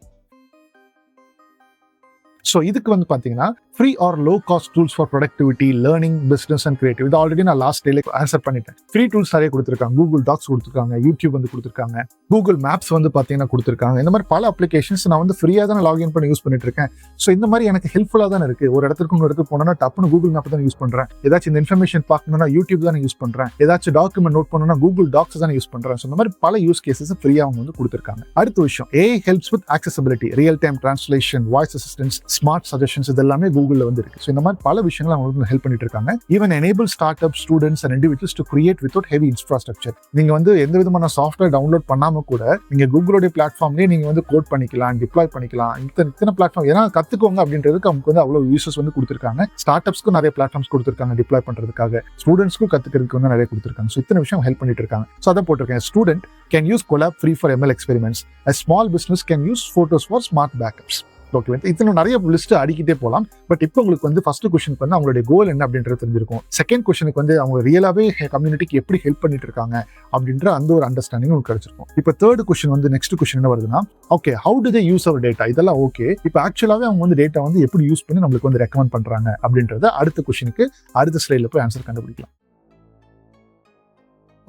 ஸோ இதுக்கு வந்து பார்த்தீங்கன்னா free or low cost tools for productivity, learning, business and creative. இது ஆல்ரெடி நான் லாஸ்ட் டேல ஆன்சர் பண்ணிட்டேன். ஃப்ரீ டூல்ஸ் நிறைய கொடுத்துருக்காங்க. கூகுள் டாக்ஸ் கொடுத்துருக்காங்க, யூடியூப் வந்து கொடுத்துருக்காங்க, கூகுள் மேப்ஸ் வந்து பார்த்தீங்கன்னா கொடுத்துருக்காங்க. இந்த மாதிரி பல அப்ளிகேஷன்ஸ் நான் வந்து ஃப்ரீயாக தான் லாகின் பண்ணி யூஸ் பண்ணிட்டு இருக்கேன். ஸோ இந்த மாதிரி எனக்கு ஹெல்ப்ஃபுல்லாக தான் இருக்கு. ஒரு இடத்துக்கு இன்னொரு இடத்துக்கு போனோம்னா டப்புன்னு கூகுள் மேப் தான் யூஸ் பண்ணுறேன். ஏதாச்சும் இந்த இன்ஃபர்மேஷன் பார்க்கணும்னா யூடியூப் தான் யூஸ் பண்ணுறேன். ஏதாச்சும் டாக்குமெண்ட் நோட் பண்ணணும்னா கூகுள் டாக்ஸ் தான் யூஸ் பண்ணுறேன். ஸோ இந்த மாதிரி பல யூஸ் கேசஸ் ஃப்ரீயாக அவங்க வந்து கொடுத்துருக்காங்க. அடுத்த விஷயம், AI helps with accessibility, real time translation, voice assistance, smart suggestions, இது எல்லாமே கூகுள்ல வந்து இருக்கு. ஸோ இந்த மாதிரி பல விஷயங்கள் அவங்களுக்கு ஹெல்ப் பண்ணிட்டு இருக்காங்க. Even enable start up, students and individuals to create without heavy infrastructure. நீங்க வந்து எந்த விதமான சாஃப்ட்வேர் டவுன்லோட் பண்ணாம கூட நீங்க கூகுளோட பிளாட்ஃபார்ம்லேயே நீங்க வந்து கோட் பண்ணிக்கலாம், டிப்ளாய் பண்ணிக்கலாம். இத்தனை பிளாட்ஃபார்ம் ஏன்னா கத்துக்கோங்க அப்படின்றதுக்கு அவங்க வந்து அவ்வளவு யூசர்ஸ் வந்து கொடுத்துருக்காங்க. ஸ்டார்ட் அப்ஸ்க்கும் நிறைய பிளாட்ஃபார்ம்ஸ் கொடுத்துருக்காங்க டிப்ளாய் பண்றதுக்காக, ஸ்டூடெண்ட்ஸ்க்கும் கத்துக்கிறதுக்கு வந்து நிறைய கொடுத்துருக்காங்க. ஸோ இத்தனை விஷயம் ஹெல்ப் பண்ணிட்டு இருக்காங்க. ஸோ அதை போட்டிருக்கேன். Student can use collab free for ML experiments. A small business can use photos for smart backups. Okay, இத்தனை நிறைய லிஸ்ட் அடிக்கிட்டே போகலாம். பட் இப்போ உங்களுக்கு வந்து ஃபர்ஸ்ட் கொஸ்டினுக்கு வந்து அவங்களுடைய கோல் என்ன அப்படின்றது தெரிஞ்சிருக்கும். செகண்ட் கொஸ்டினுக்கு வந்து அவங்க ரியலாவே கம்யூனிட்டிக்கு எப்படி ஹெல்ப் பண்ணிட்டு இருக்காங்க அப்படின்ற அந்த ஒரு அண்டர்ஸ்டாண்டிங் உங்களுக்கு கிடைச்சிருக்கும். இப்போ தேர்ட் கொஸ்டின் வந்து நெக்ஸ்ட் கொஸ்டின் என்ன வருதுன்னா, okay, how do they use our data? இதெல்லாம் ஓகே. இப்போ ஆக்சுவலாவே அவங்க வந்து டேட்டா வந்து எப்படி யூஸ் பண்ணி நம்மளுக்கு வந்து ரெக்கமெண்ட் பண்றாங்க அப்படின்றத அடுத்த கொஸ்டினுக்கு அடுத்த ஸ்லைட்ல போய் ஆன்சர் கண்டுபிடிக்கலாம்.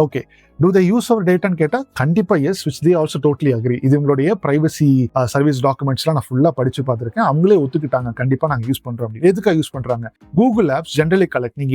Okay, do they use our data ன்னு கேட்டா கண்டிப்பா S, which they also totally agree. இது உங்களுடைய பிரைவசி சர்வீஸ் டாக்குமெண்ட்ஸ்லாம் நான் ஃபுல்லா படிச்சு பார்த்துருக்கேன். அவங்களே ஒத்துக்கிட்டாங்க கண்டிப்பா நாங்க யூஸ் பண்றோம். அப்படி எதுக்காக யூஸ் பண்றாங்க? கூகுள் ஆப்ஸ் ஜென்ரலி கலெக்ட், நீங்க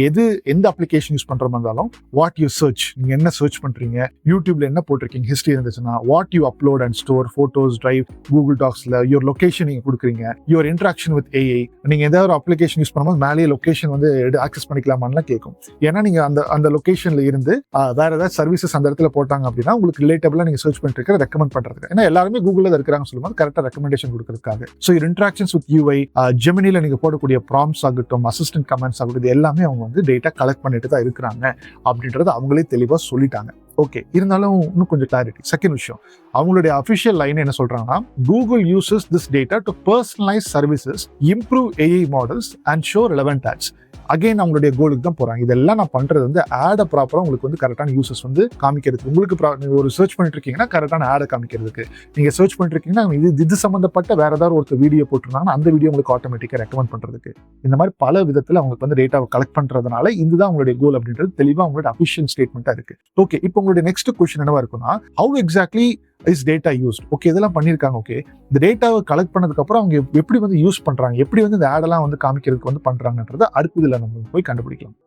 எந்த அப்ளிகேஷன் யூஸ் பண்ற மாதிரி இருந்தாலும், வாட் யூ சர்ச், நீங்க என்ன சர்ச் பண்றீங்க, யூடியூப்ல என்ன போட்டிருக்கீங்க, ஹிஸ்டரி இருந்துச்சுன்னா, what you upload and store, photos, drive, Google டாக்ஸ்ல யுவர் லொகேஷன் நீங்க கொடுக்குறீங்க, யுவர் இன்டராக்ஷன் வித் AI. நீங்க ஏதாவது ஒரு அப்ளிகேஷன் யூஸ் பண்ணும்போது மேலேயே லொகேஷன் வந்து ஆக்சஸ் பண்ணிக்கலாமான்னு கேட்கும். ஏன்னா நீங்க அந்த லொகேஷன்ல இருந்து வேற ஏதாவது சர்வீசஸ் அந்த இடத்துல போட்டாங்க அப்படின்னா உங்களுக்கு ரிலேட்டபிளா நீங்க சர்ச் பண்ணிட்டு இருக்க ரெக்கமெண்ட் பண்றதுக்கு. ஏன்னா எல்லாருமே கூகுள்ல இருக்கிறாங்க சொல்லும்போது கரெக்டா ரெக்கமெண்டேஷன் கொடுக்கறதுக்காக. ஸோ இன்டராக்ஷன்ஸ் வித் UI, ஜெமினில நீங்க போடக்கூடிய ப்ராம்ப்ட்ஸ் ஆகட்டும், அசிஸ்டன்ட் கமெண்ட்ஸ் ஆகட்டும், இது எல்லாமே அவங்க வந்து டேட்டா கலெக்ட் பண்ணிட்டு தான் இருக்கிறாங்க அப்படின்றது அவங்களே தெளிவா சொல்லிட்டாங்க. ஓகே, இருந்தாலும் இன்னும் கொஞ்சம் கிளாரிட்டி. செகண்ட் விஷயம், அவங்களுடைய அஃபிஷியல் லைன் என்ன சொல்றாங்கன்னா, Google uses this data to personalise services, improve AI models and show relevant ads. Again அவங்களுடைய கோலுக்கு தான் போறாங்க. இதெல்லாம் நான் பண்றது வந்து ஆடை ப்ராப்பரா உங்களுக்கு வந்து கரெக்டான யூசஸ் வந்து காமிக்கிறதுக்கு. உங்களுக்கு நீங்க ஒரு சர்ச் பண்ணிட்டு இருக்கீங்கன்னா கரெக்டான ஆடை காமிக்கிறதுக்கு. நீங்க சர்ச் பண்ணிட்டு இருக்கீங்கன்னா இது சம்பந்தப்பட்ட வேற ஏதாவது ஒரு வீடியோ போட்டிருந்தாங்கன்னா அந்த வீடியோ உங்களுக்கு ஆட்டோமேட்டிக்கா ரெக்கமெண்ட் பண்றதுக்கு. இந்த மாதிரி பல விதத்துல அவங்களுக்கு வந்து டேட்டாவை கலெக்ட் பண்றதுனால இதுதான் அவங்களுடைய கோல் அப்படின்றது தெளிவா அவங்களோட அஃபிஷியல் ஸ்டேட்மெண்டா இருக்கு. ஓகே, இப்போ உங்களுடைய நெக்ஸ்ட் கொஸ்டின் என்னவா இருக்குன்னா, how exactly is data used? Okay, இதெல்லாம் பண்ணியிருக்காங்க. ஓகே, இந்த டேட்டாவை கலெக்ட் பண்ணதுக்கு அப்புறம் அவங்க எப்படி வந்து யூஸ் பண்றாங்க, எப்படி வந்து இந்த ஆடெல்லாம் வந்து காமிக்கிறதுக்கு வந்து பண்றாங்கன்றத அடுத்ததுல நம்ம போய் கண்டுபிடிக்கலாம்.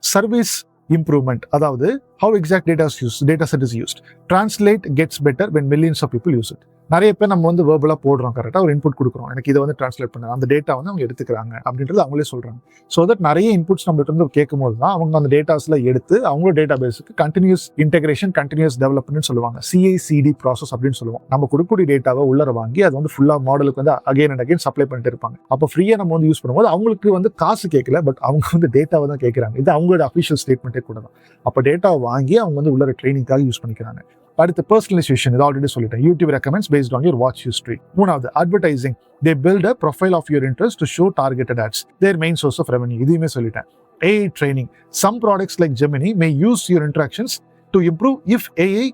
சர்வீஸ் இம்ப்ரூவ்மெண்ட், அதாவது how exact data set is used. Translate gets better when millions of people use it. நிறைய பேர் நம்ம வந்து வேர்பலா போடுறோம், கரெக்டா ஒரு இன்புட் கொடுக்குறோம், எனக்கு இதை வந்து டிரான்ஸ்லேட் பண்ண அந்த டேட்டா வந்து அவங்க எடுத்துக்கிறாங்க அப்படின்றது அவங்களே சொல்றாங்க. ஸோ தட் நிறைய இன்புட்ஸ் நம்மகிட்ட இருந்து கேட்கும் போது தான் அவங்க அந்த டேட்டாஸ்ல எடுத்து அவங்களோட டேட்டா பேஸுக்கு கண்டினியூஸ் இன்டெகிரேஷன், கண்டினியூஸ் டெவலப்மெண்ட் சொல்லுவாங்க, CI/CD ப்ராசஸ் அப்படின்னு சொல்லுவோம். நம்ம கொடுக்கக்கூடிய டேட்டாவை உள்ளர வாங்கி அது வந்து ஃபுல்லா மாடலுக்கு வந்து அகைன் அண்ட் அகைன் சப்ளை பண்ணிட்டு இருப்பாங்க. அப்போ ஃப்ரீயா நம்ம வந்து யூஸ் பண்ணும்போது அவங்களுக்கு வந்து காசு கேட்கல, பட் அவங்க வந்து டேட்டாவை தான் கேட்கறாங்க. இது அவங்களோட அஃபிஷியல் ஸ்டேட்மெண்ட்டே கூட தான். அப்போ டேட்டாவை வாங்கி அவங்க வந்து உள்ளர ட்ரைனிங்காக யூஸ் பண்ணிக்கிறாங்க. அடுத்து பர்சனலைசேஷன், இது ஆல்ரெடி சொல்லிட்டேன். YouTube recommends based on your watch history. மூணாவது advertising, they build a profile of your interest to show targeted ads, their main source of revenue. இதையுமே சொல்லிட்டேன். AI training, some products like Gemini may use your interactions to improve AI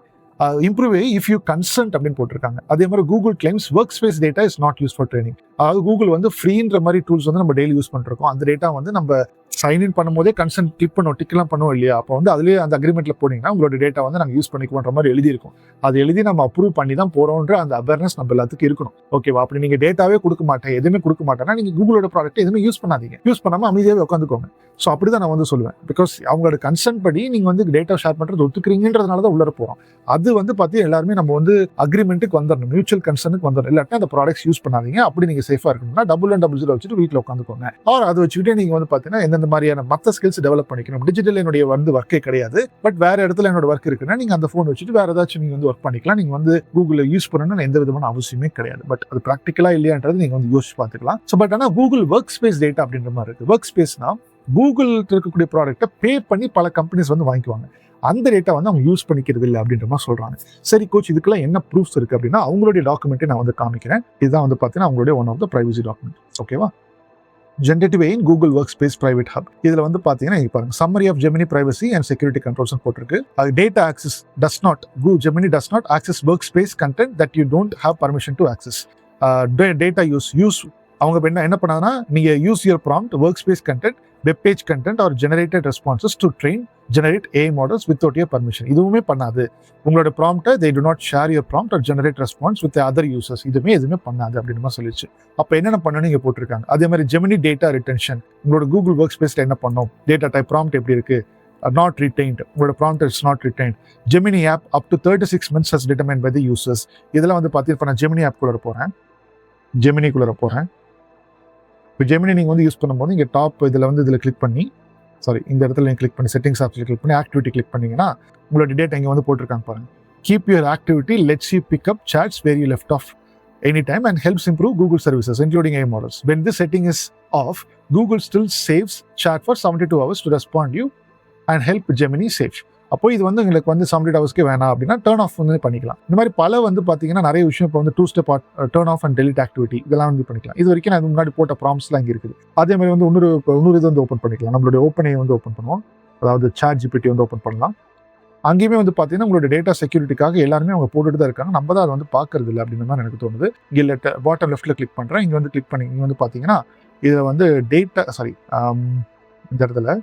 if you consent அப்படின்னு போட்டிருக்காங்க. அதே மாதிரி Google claims work space data is not use for training. அதாவது Google வந்து ஃப்ரீன்ற மாதிரி tools வந்து நம்ம டெய்லி யூஸ் பண்ணிருக்கோம். அந்த டேட்டா வந்து நம்ம சைன்இன் பண்ணும்போதே கன்சென்ட் டிக்லாம் பண்ணுவோம் இல்லையா? அப்போ வந்து அதுலேயே அந்த அக்ரிமெண்ட்ல போனீங்கன்னா உங்களோட டேட்டா வந்து நாங்கள் யூஸ் பண்ணிக்குவோன்ற மாதிரி எழுதியிருக்கும். அது எழுதி நம்ம அப்ரூவ் பண்ணி தான் போறோம்ன்ற அந்த அவேர்னஸ் நம்ம எல்லாத்துக்கும் இருக்கணும். ஓகேவா? அப்படி நீங்க டேட்டாவே கொடுக்க மாட்டேன், எதுவுமே கொடுக்க மாட்டேன்னா நீங்க கூகுளோட ப்ராடக்ட் எதுவுமே யூஸ் பண்ணாதீங்க. யூஸ் பண்ணாம அமைதியாவே உட்காந்துக்கோங்க. ஸோ அப்படிதான் நான் வந்து சொல்லுவேன். பிகாஸ் அவங்களோட கன்சென்ட் படி நீங்க வந்து டேட்டா ஷேர் பண்றது ஒத்துக்கிறீங்கன்றதுனால தான் உள்ள போறோம். அது வந்து பார்த்தீங்கன்னா எல்லாருமே நம்ம வந்து அக்ரிமெண்ட்டுக்கு வந்துடணும், மியூச்சுவல் கன்சென்ட்க்கு வந்துடணும். இல்லாட்டா அந்த ப்ராடக்ட்ஸ் யூஸ் பண்ணாதீங்க. அப்படி நீங்க சேஃபா இருக்கணும்னா 1100 வச்சுட்டு வீட்டில் உட்காந்துக்கோங்க. ஆர் அதை வச்சுக்கிட்டே நீங்க வந்து பார்த்தீங்கன்னா எந்தெந்த மாதிரியான மற்ற ஸ்கில்ஸ் டெவலப் பண்ணிக்கணும். டிஜிட்டல் என்னுடைய வந்து ஒர்க்கே கிடையாது, பட் வேற இடத்துல என்னோட ஒர்க் இருக்குன்னா நீங்க அந்த ஃபோன் வச்சுட்டு வேற ஏதாச்சும் நீங்க வந்து ஒர்க் பண்ணிக்கலாம். நீங்க வந்து கூகுளை யூஸ் பண்ணணும்னு எந்த விதமான அவசியமே கிடையாது. பட் அது ப்ராக்டிக்கலா இல்லையான்றது நீங்க வந்து யோசிச்சு பார்த்துக்கலாம். ஸோ பட் ஆனால் கூகுள் ஒர்க் ஸ்பேஸ் டேட்டா அப்படின்ற மாதிரி இருக்கு. ஒர்க் ஸ்பேஸ்னா கூகுள் இருக்கக்கூடிய ப்ராடக்ட்டை பே பண்ணி பல கம்பெனிஸ் வந்து வாங்கிக்குவாங்க. அந்த டேட்டா வந்து அவங்க யூஸ் பண்ணிக்கிறது இல்லை அப்படின்ற மாதிரி சொல்றாங்க. சரி கோச், இதுக்கெல்லாம் என்ன ப்ரூஃப்ஸ் இருக்கு அப்படின்னா அவங்களுடைய டாக்குமெண்ட்டை நான் வந்து காமிக்கிறேன். இதுதான் வந்து பார்த்தீங்கன்னா அவங்களுடைய one of the privacy document. ஓகேவா? Generative AI in Google workspace private hub. இதுல வந்து பாத்தீங்கன்னா இங்க பாருங்க, summary of Gemini privacy and security controls போட்டிருக்கு. Data access does not Gemini does not access workspace content that you don't have permission to access. Data use அவங்க என்ன பண்ணாங்கன்னா நீங்க use your prompt workspace content web page content or generated responses to generate AI models without your permission. இதுவுமே பண்ணாது. உங்களோட ப்ராம்ப்ட்டை they do not share your prompt or generate response with the other users. எதுவுமே பண்ணாது அப்படின்னு மாதிரி சொல்லிச்சு. அப்போ என்னென்ன பண்ணணும் இங்கே போட்டிருக்காங்க. அதே மாதிரி ஜெமினி டேட்டா ரிட்டென்ஷன், உங்களோட கூகுள் ஒர்க் ஸ்பேஸில் என்ன பண்ணோம், டேட்டா டைப் ப்ராம்ப்ட் எப்படி இருக்கு, not retained, உங்களோட prompt is not retained. Gemini app up to 36 months has determined by the users. இதெல்லாம் வந்து பார்த்தீங்கன்னா நான் ஜெமினி ஆப்குள்ளே போகிறேன், ஜெமினிக்குள்ளே போகிறேன். இப்போ ஜெமினி நீங்கள் வந்து யூஸ் பண்ணும்போது இங்கே டாப் இதில் கிளிக் பண்ணி இந்த இடத்துல நீங்கள் கிளிக் பண்ணி செட்டிங்ஸ் ஆப்ஷன் கிளிக் பண்ணி ஆக்டிவிட்டி கிளிக் பண்ணீங்கன்னா உங்களோட டேட்டா இங்கே வந்து போட்டிருக்காங்க பாருங்க. Keep your activity lets you pick up chats where you left off any time and helps improve Google services including AI models. When this setting is off, Google still saves chat for 72 hours to respond you and help Gemini save. அப்போ இது வந்து உங்களுக்கு வந்து 72 ஹவர்ஸ்க்கு வேணாம் அப்படின்னா turn of வந்து பண்ணிக்கலாம். இந்த மாதிரி பல வந்து பார்த்தீங்கன்னா நிறைய விஷயம் இப்போ வந்து 2 step turn of and delete activity இதெல்லாம் வந்து பண்ணிக்கலாம். இது வரைக்கும் நான் முன்னாடி போட்ட ப்ராம்ப்ஸ்லாம் இங்கே இருக்குது. அதே மாதிரி வந்து இன்னொரு இது வந்து ஓப்பன் பண்ணிக்கலாம். நம்மளுடைய ஓப்பனை வந்து ஓப்பன் பண்ணுவோம், அதாவது சாட் ஜிபிடி வந்து ஓப்பன் பண்ணலாம். அங்கேயுமே வந்து பார்த்தீங்கன்னா உங்களோட டேட்டா செக்யூரிட்டிக்காக எல்லாருமே அவங்க போட்டுட்டு தான் இருக்காங்க. நம்ம தான் அதை வந்து பார்க்கறது இல்லை அப்படின்னு தான் எனக்கு தோணுது. இங்கே பாட்டம் லெஃப்ட்டில் கிளிக் பண்ணுறேன், இங்கே வந்து கிளிக் பண்ணி இங்கே வந்து பார்த்தீங்கன்னா இதில் வந்து இந்த இடத்துல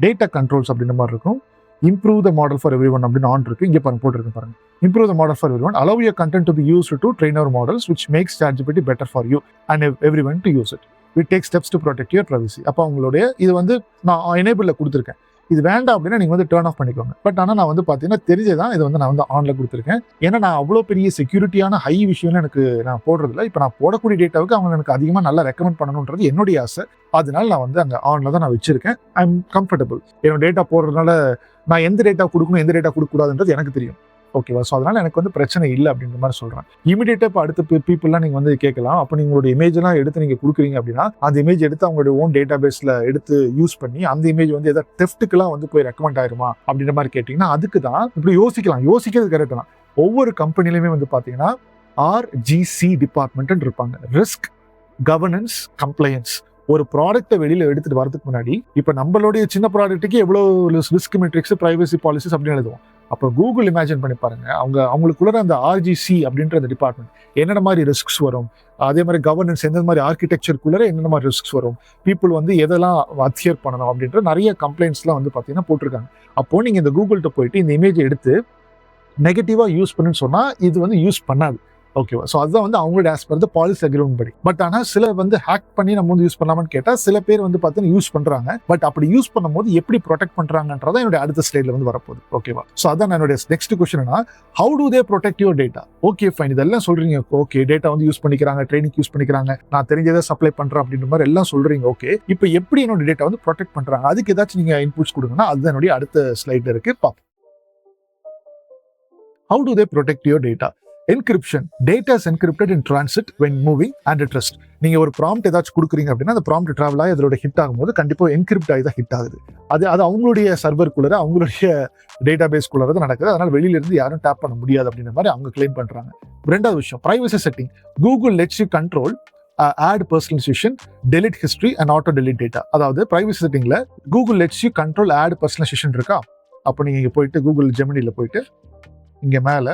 டேட்டா கண்ட்ரோல்ஸ் அப்படின்ற மாதிரி இருக்கும். Improve the model for everyone அப்படின்னு ஆன் இருக்கு. இங்கே பாருங்க போட்டுருக்கு பாருங்க, improve the model for everyone, allow your content to be used to train our models which makes ChatGPT better for you and everyone to use it. We take steps to protect your privacy. அப்போ உங்களுடைய இது வந்து நான் எனேபிளில் கொடுத்துருக்கேன். இது வேண்டாம் அப்படின்னா நீங்கள் வந்து டர்ன் ஆஃப் பண்ணிக்கோங்க. பட் ஆனால் நான் வந்து பார்த்தீங்கன்னா தெரிஞ்சதான் இது வந்து நான் வந்து ஆனில் கொடுத்துருக்கேன். ஏன்னா நான் அவ்வளோ பெரிய செக்யூரிட்டியான ஹை விஷயம்னு எனக்கு நான் போடுறதில்ல. இப்போ நான் போடக்கூடிய டேட்டாவுக்கு அவங்க எனக்கு அதிகமாக நல்லா ரெக்கமெண்ட் பண்ணணுன்றது என்னுடைய ஆசை. அதனால நான் வந்து அங்கே ஆனில் தான் நான் வச்சிருக்கேன். I am comfortable. என்னோட டேட்டா போடுறதுனால நான் எந்த டேட்டா கொடுக்கணும் எந்த டேட்டா கொடுக்கக்கூடாதுன்றது எனக்கு தெரியும். ஓகேவா? ஸோ அதனால எனக்கு வந்து பிரச்சனை இல்லை அப்படின்ற மாதிரி சொல்கிறேன். இமீடியட்டாக இப்போ அடுத்த பீப்புளெலாம் நீங்கள் வந்து கேட்கலாம், அப்போ நீங்களோட இமேஜெலாம் எடுத்து நீங்கள் கொடுக்குறீங்க அப்படின்னா அந்த இமேஜ் எடுத்து அவங்களோட ஓன் டேட்டா பேஸில் எடுத்து யூஸ் பண்ணி அந்த இமேஜ் வந்து எதாவது டெஃப்ட்டுக்கெல்லாம் வந்து போய் ரெக்கமெண்ட் ஆயிருமா அப்படின்ற மாதிரி கேட்டிங்கன்னா அதுக்கு தான் இப்படி யோசிக்கிறது கரெக்ட் தான். ஒவ்வொரு கம்பெனிலையுமே வந்து பார்த்தீங்கன்னா RGC டிபார்ட்மெண்ட் இருப்பாங்க, ரிஸ்க் கவர்னன்ஸ் கம்ப்ளையன்ஸ். ஒரு ப்ராடக்ட்டை வெளியில எடுத்துட்டு வரதுக்கு முன்னாடி இப்போ நம்மளுடைய சின்ன ப்ராடக்ட்டுக்கு எவ்வளோ ரிஸ்க் மெட்ரிக்ஸ் பிரைவசி பாலிசிஸ் அப்படின்னு எழுதுவோம். அப்போ கூகுள் இமேஜின் பண்ணி பாருங்க, அவங்களுக்குள்ள அந்த RGC அப்படின்ற அந்த டிபார்ட்மெண்ட் என்னென்ன மாதிரி ரிஸ்க்ஸ் வரும், அதே மாதிரி கவர்னன்ஸ் எந்த மாதிரி ஆர்கிடெக்சருக்குள்ள என்னென்ன மாதிரி ரிஸ்க்ஸ் வரும், பீப்புள் வந்து எதெல்லாம் அட்ஹியர் பண்ணணும் அப்படின்ற நிறைய கம்ப்ளைண்ட்ஸ்லாம் வந்து பார்த்தீங்கன்னா போட்டிருக்காங்க. அப்போ நீங்கள் இந்த கூகுள்கிட்ட போயிட்டு இந்த இமேஜை எடுத்து நெகட்டிவாக யூஸ் பண்ணுன்னு சொன்னால் இது வந்து யூஸ் பண்ணாது. ஓகேவா? ஸோ அதுதான் வந்து அவங்களோட as per the policy agreement படி. பட் ஆனால் சில வந்து ஹேக் பண்ணி நம்ம வந்து யூஸ் பண்ணலாமான்னு கேட்டால் சில பேர் வந்து பார்த்தீங்கன்னா யூஸ் பண்ணுறாங்க. பட் அப்படி யூஸ் பண்ணும்போது எப்படி ப்ரொடெக்ட் பண்ணுறாங்கன்றதான் என்னுடைய அடுத்த ஸ்லைடில் வந்து வரப்போகுது. ஓகேவா? ஸோ அதான் என்னுடைய நெக்ஸ்ட் கொஸ்டின்னா, how do they protect your data? Okay fine, இதெல்லாம் சொல்றீங்க. ஓகே, டேட்டா வந்து யூஸ் பண்ணிக்கிறாங்க, ட்ரைனிங் யூஸ் பண்ணிக்கிறாங்க, நான் தெரிஞ்சதை சப்ளை பண்ணுறேன் அப்படின்ற மாதிரி எல்லாம் சொல்றீங்க. ஓகே, இப்போ எப்படி என்னோட டேட்டா வந்து ப்ரொடெக்ட் பண்ணுறாங்க, அதுக்கு ஏதாச்சும் நீங்கள் இன்புட்ஸ் கொடுங்கன்னா அதுதான் என்னுடைய அடுத்த ஸ்லைடில் இருக்கு. பார்ப்போம். How do they protect your data? Encryption. Data is encrypted in transit when moving and at rest. நீங்க ஒரு ப்ராம்ப்ட் ஏதாச்சும் கொடுக்குறீங்க அப்படின்னா அந்த ப்ராம்ப்ட் டிராவல் ஆகி அதோட ஹிட் ஆகும்போது கண்டிப்பாக என்கிரிப்ட் ஆகி தான் ஹிட் ஆகுது. அது அவங்களுடைய சர்வருக்குள்ள அவங்களுடைய டேட்டா பேஸ்க்குள்ள தான் நடக்குது. அதனால வெளியில இருந்து யாரும் டேப் பண்ண முடியாது அப்படின்ற மாதிரி அவங்க கிளைம் பண்றாங்க. ரெண்டாவது விஷயம், privacy setting. Google lets you control ad personalisation, delete history and auto delete data. அதாவது பிரைவசி செட்டிங்ல Google lets you control ad personalisation இருக்கா? அப்போ நீங்க இங்க போயிட்டு கூகுள் ஜெமினில போயிட்டு இங்க மேல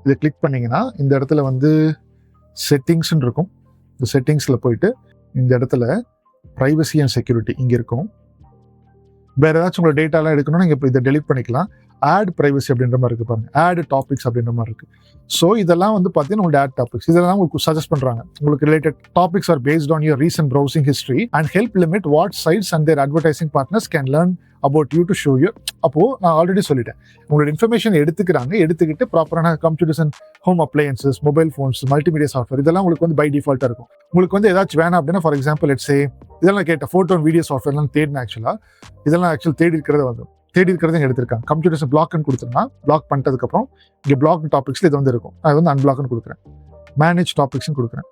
இதை கிளிக் பண்ணீங்கன்னா இந்த இடத்துல வந்து செட்டிங்ஸ்ன்னு இருக்கும். இந்த செட்டிங்ஸில் போயிட்டு இந்த இடத்துல ப்ரைவசி அண்ட் செக்யூரிட்டி இங்கே இருக்கும். வேற ஏதாச்சும் உங்களோட டேட்டாலாம் எடுக்கணும்னா நீங்க இப்போ இதை டெலிட் பண்ணிக்கலாம். ஆட் பிரைவசி அப்படின்ற மாதிரி இருக்கு பாருங்க, ஆட் டாபிக்ஸ் அப்படின்ற மாதிரி இருக்கு. ஸோ இதெல்லாம் வந்து பார்த்தீங்கன்னா உங்களோட ஆட் டாபிக்ஸ் இதெல்லாம் உங்களுக்கு சஜஸ்ட் பண்றாங்க. உங்களுக்கு related topics are based on your recent browsing history and help limit what sites and their advertising partners can learn about you to show you. அப்போ நான் ஆல்ரெடி சொல்லிட்டேன், உங்களோட இன்ஃபர்மேஷன் எடுத்துக்கிட்டு ப்ராப்பரான computers and home appliances, mobile phones, multimedia software இதெல்லாம் உங்களுக்கு வந்து by டிஃபால்ட்டாக இருக்கும். உங்களுக்கு வந்து ஏதாச்சும் வேணாம் அப்படின்னா, ஃபார் எக்ஸாம்பிள் லெட்ஸ் இதெல்லாம் கேட்ட ஃபோட்டோ அண்ட் வீடியோ சாஃப்ட்வேர்லாம் தேடினேன். இதெல்லாம் ஆக்சுவல் தேடி இருக்கிறத எடுத்திருக்காங்க. கம்ப்யூட்டர்ஸ் பிளாக்னு கொடுத்துருந்தா பிளாக் பண்ணிட்டதுக்கப்புறம் இங்கே பிளாக் டாபிக்ஸில் இது வந்து இருக்கும். அது வந்து அன்பிளாக்னு கொடுக்குறேன், மேனேஜ் டாபிக்ஸ்னு கொடுக்குறேன்.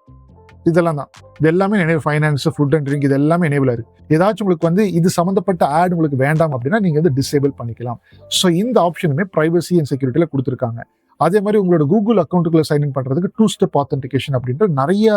இதெல்லாம் தான், இது எல்லாமே enable. Finance, food and drink இது எல்லாமே எனேபிள் இருக்கு. ஏதாச்சும் உங்களுக்கு வந்து இது சம்மந்தப்பட்ட ஆட் உங்களுக்கு வேண்டாம் அப்படின்னா நீங்க வந்து டிசேபிள் பண்ணிக்கலாம். ஸோ இந்த ஆப்ஷனுமே பிரைவசி அண்ட் செக்யூரிட்டியில கொடுத்துருக்காங்க. அதே மாதிரி உங்களோட கூகுள் அக்கௌண்ட்டுக்குள்ள சைன்இன் பண்றதுக்கு 2 ஸ்டெப் ஆத்தென்டிகேஷன் அப்படின்ற நிறைய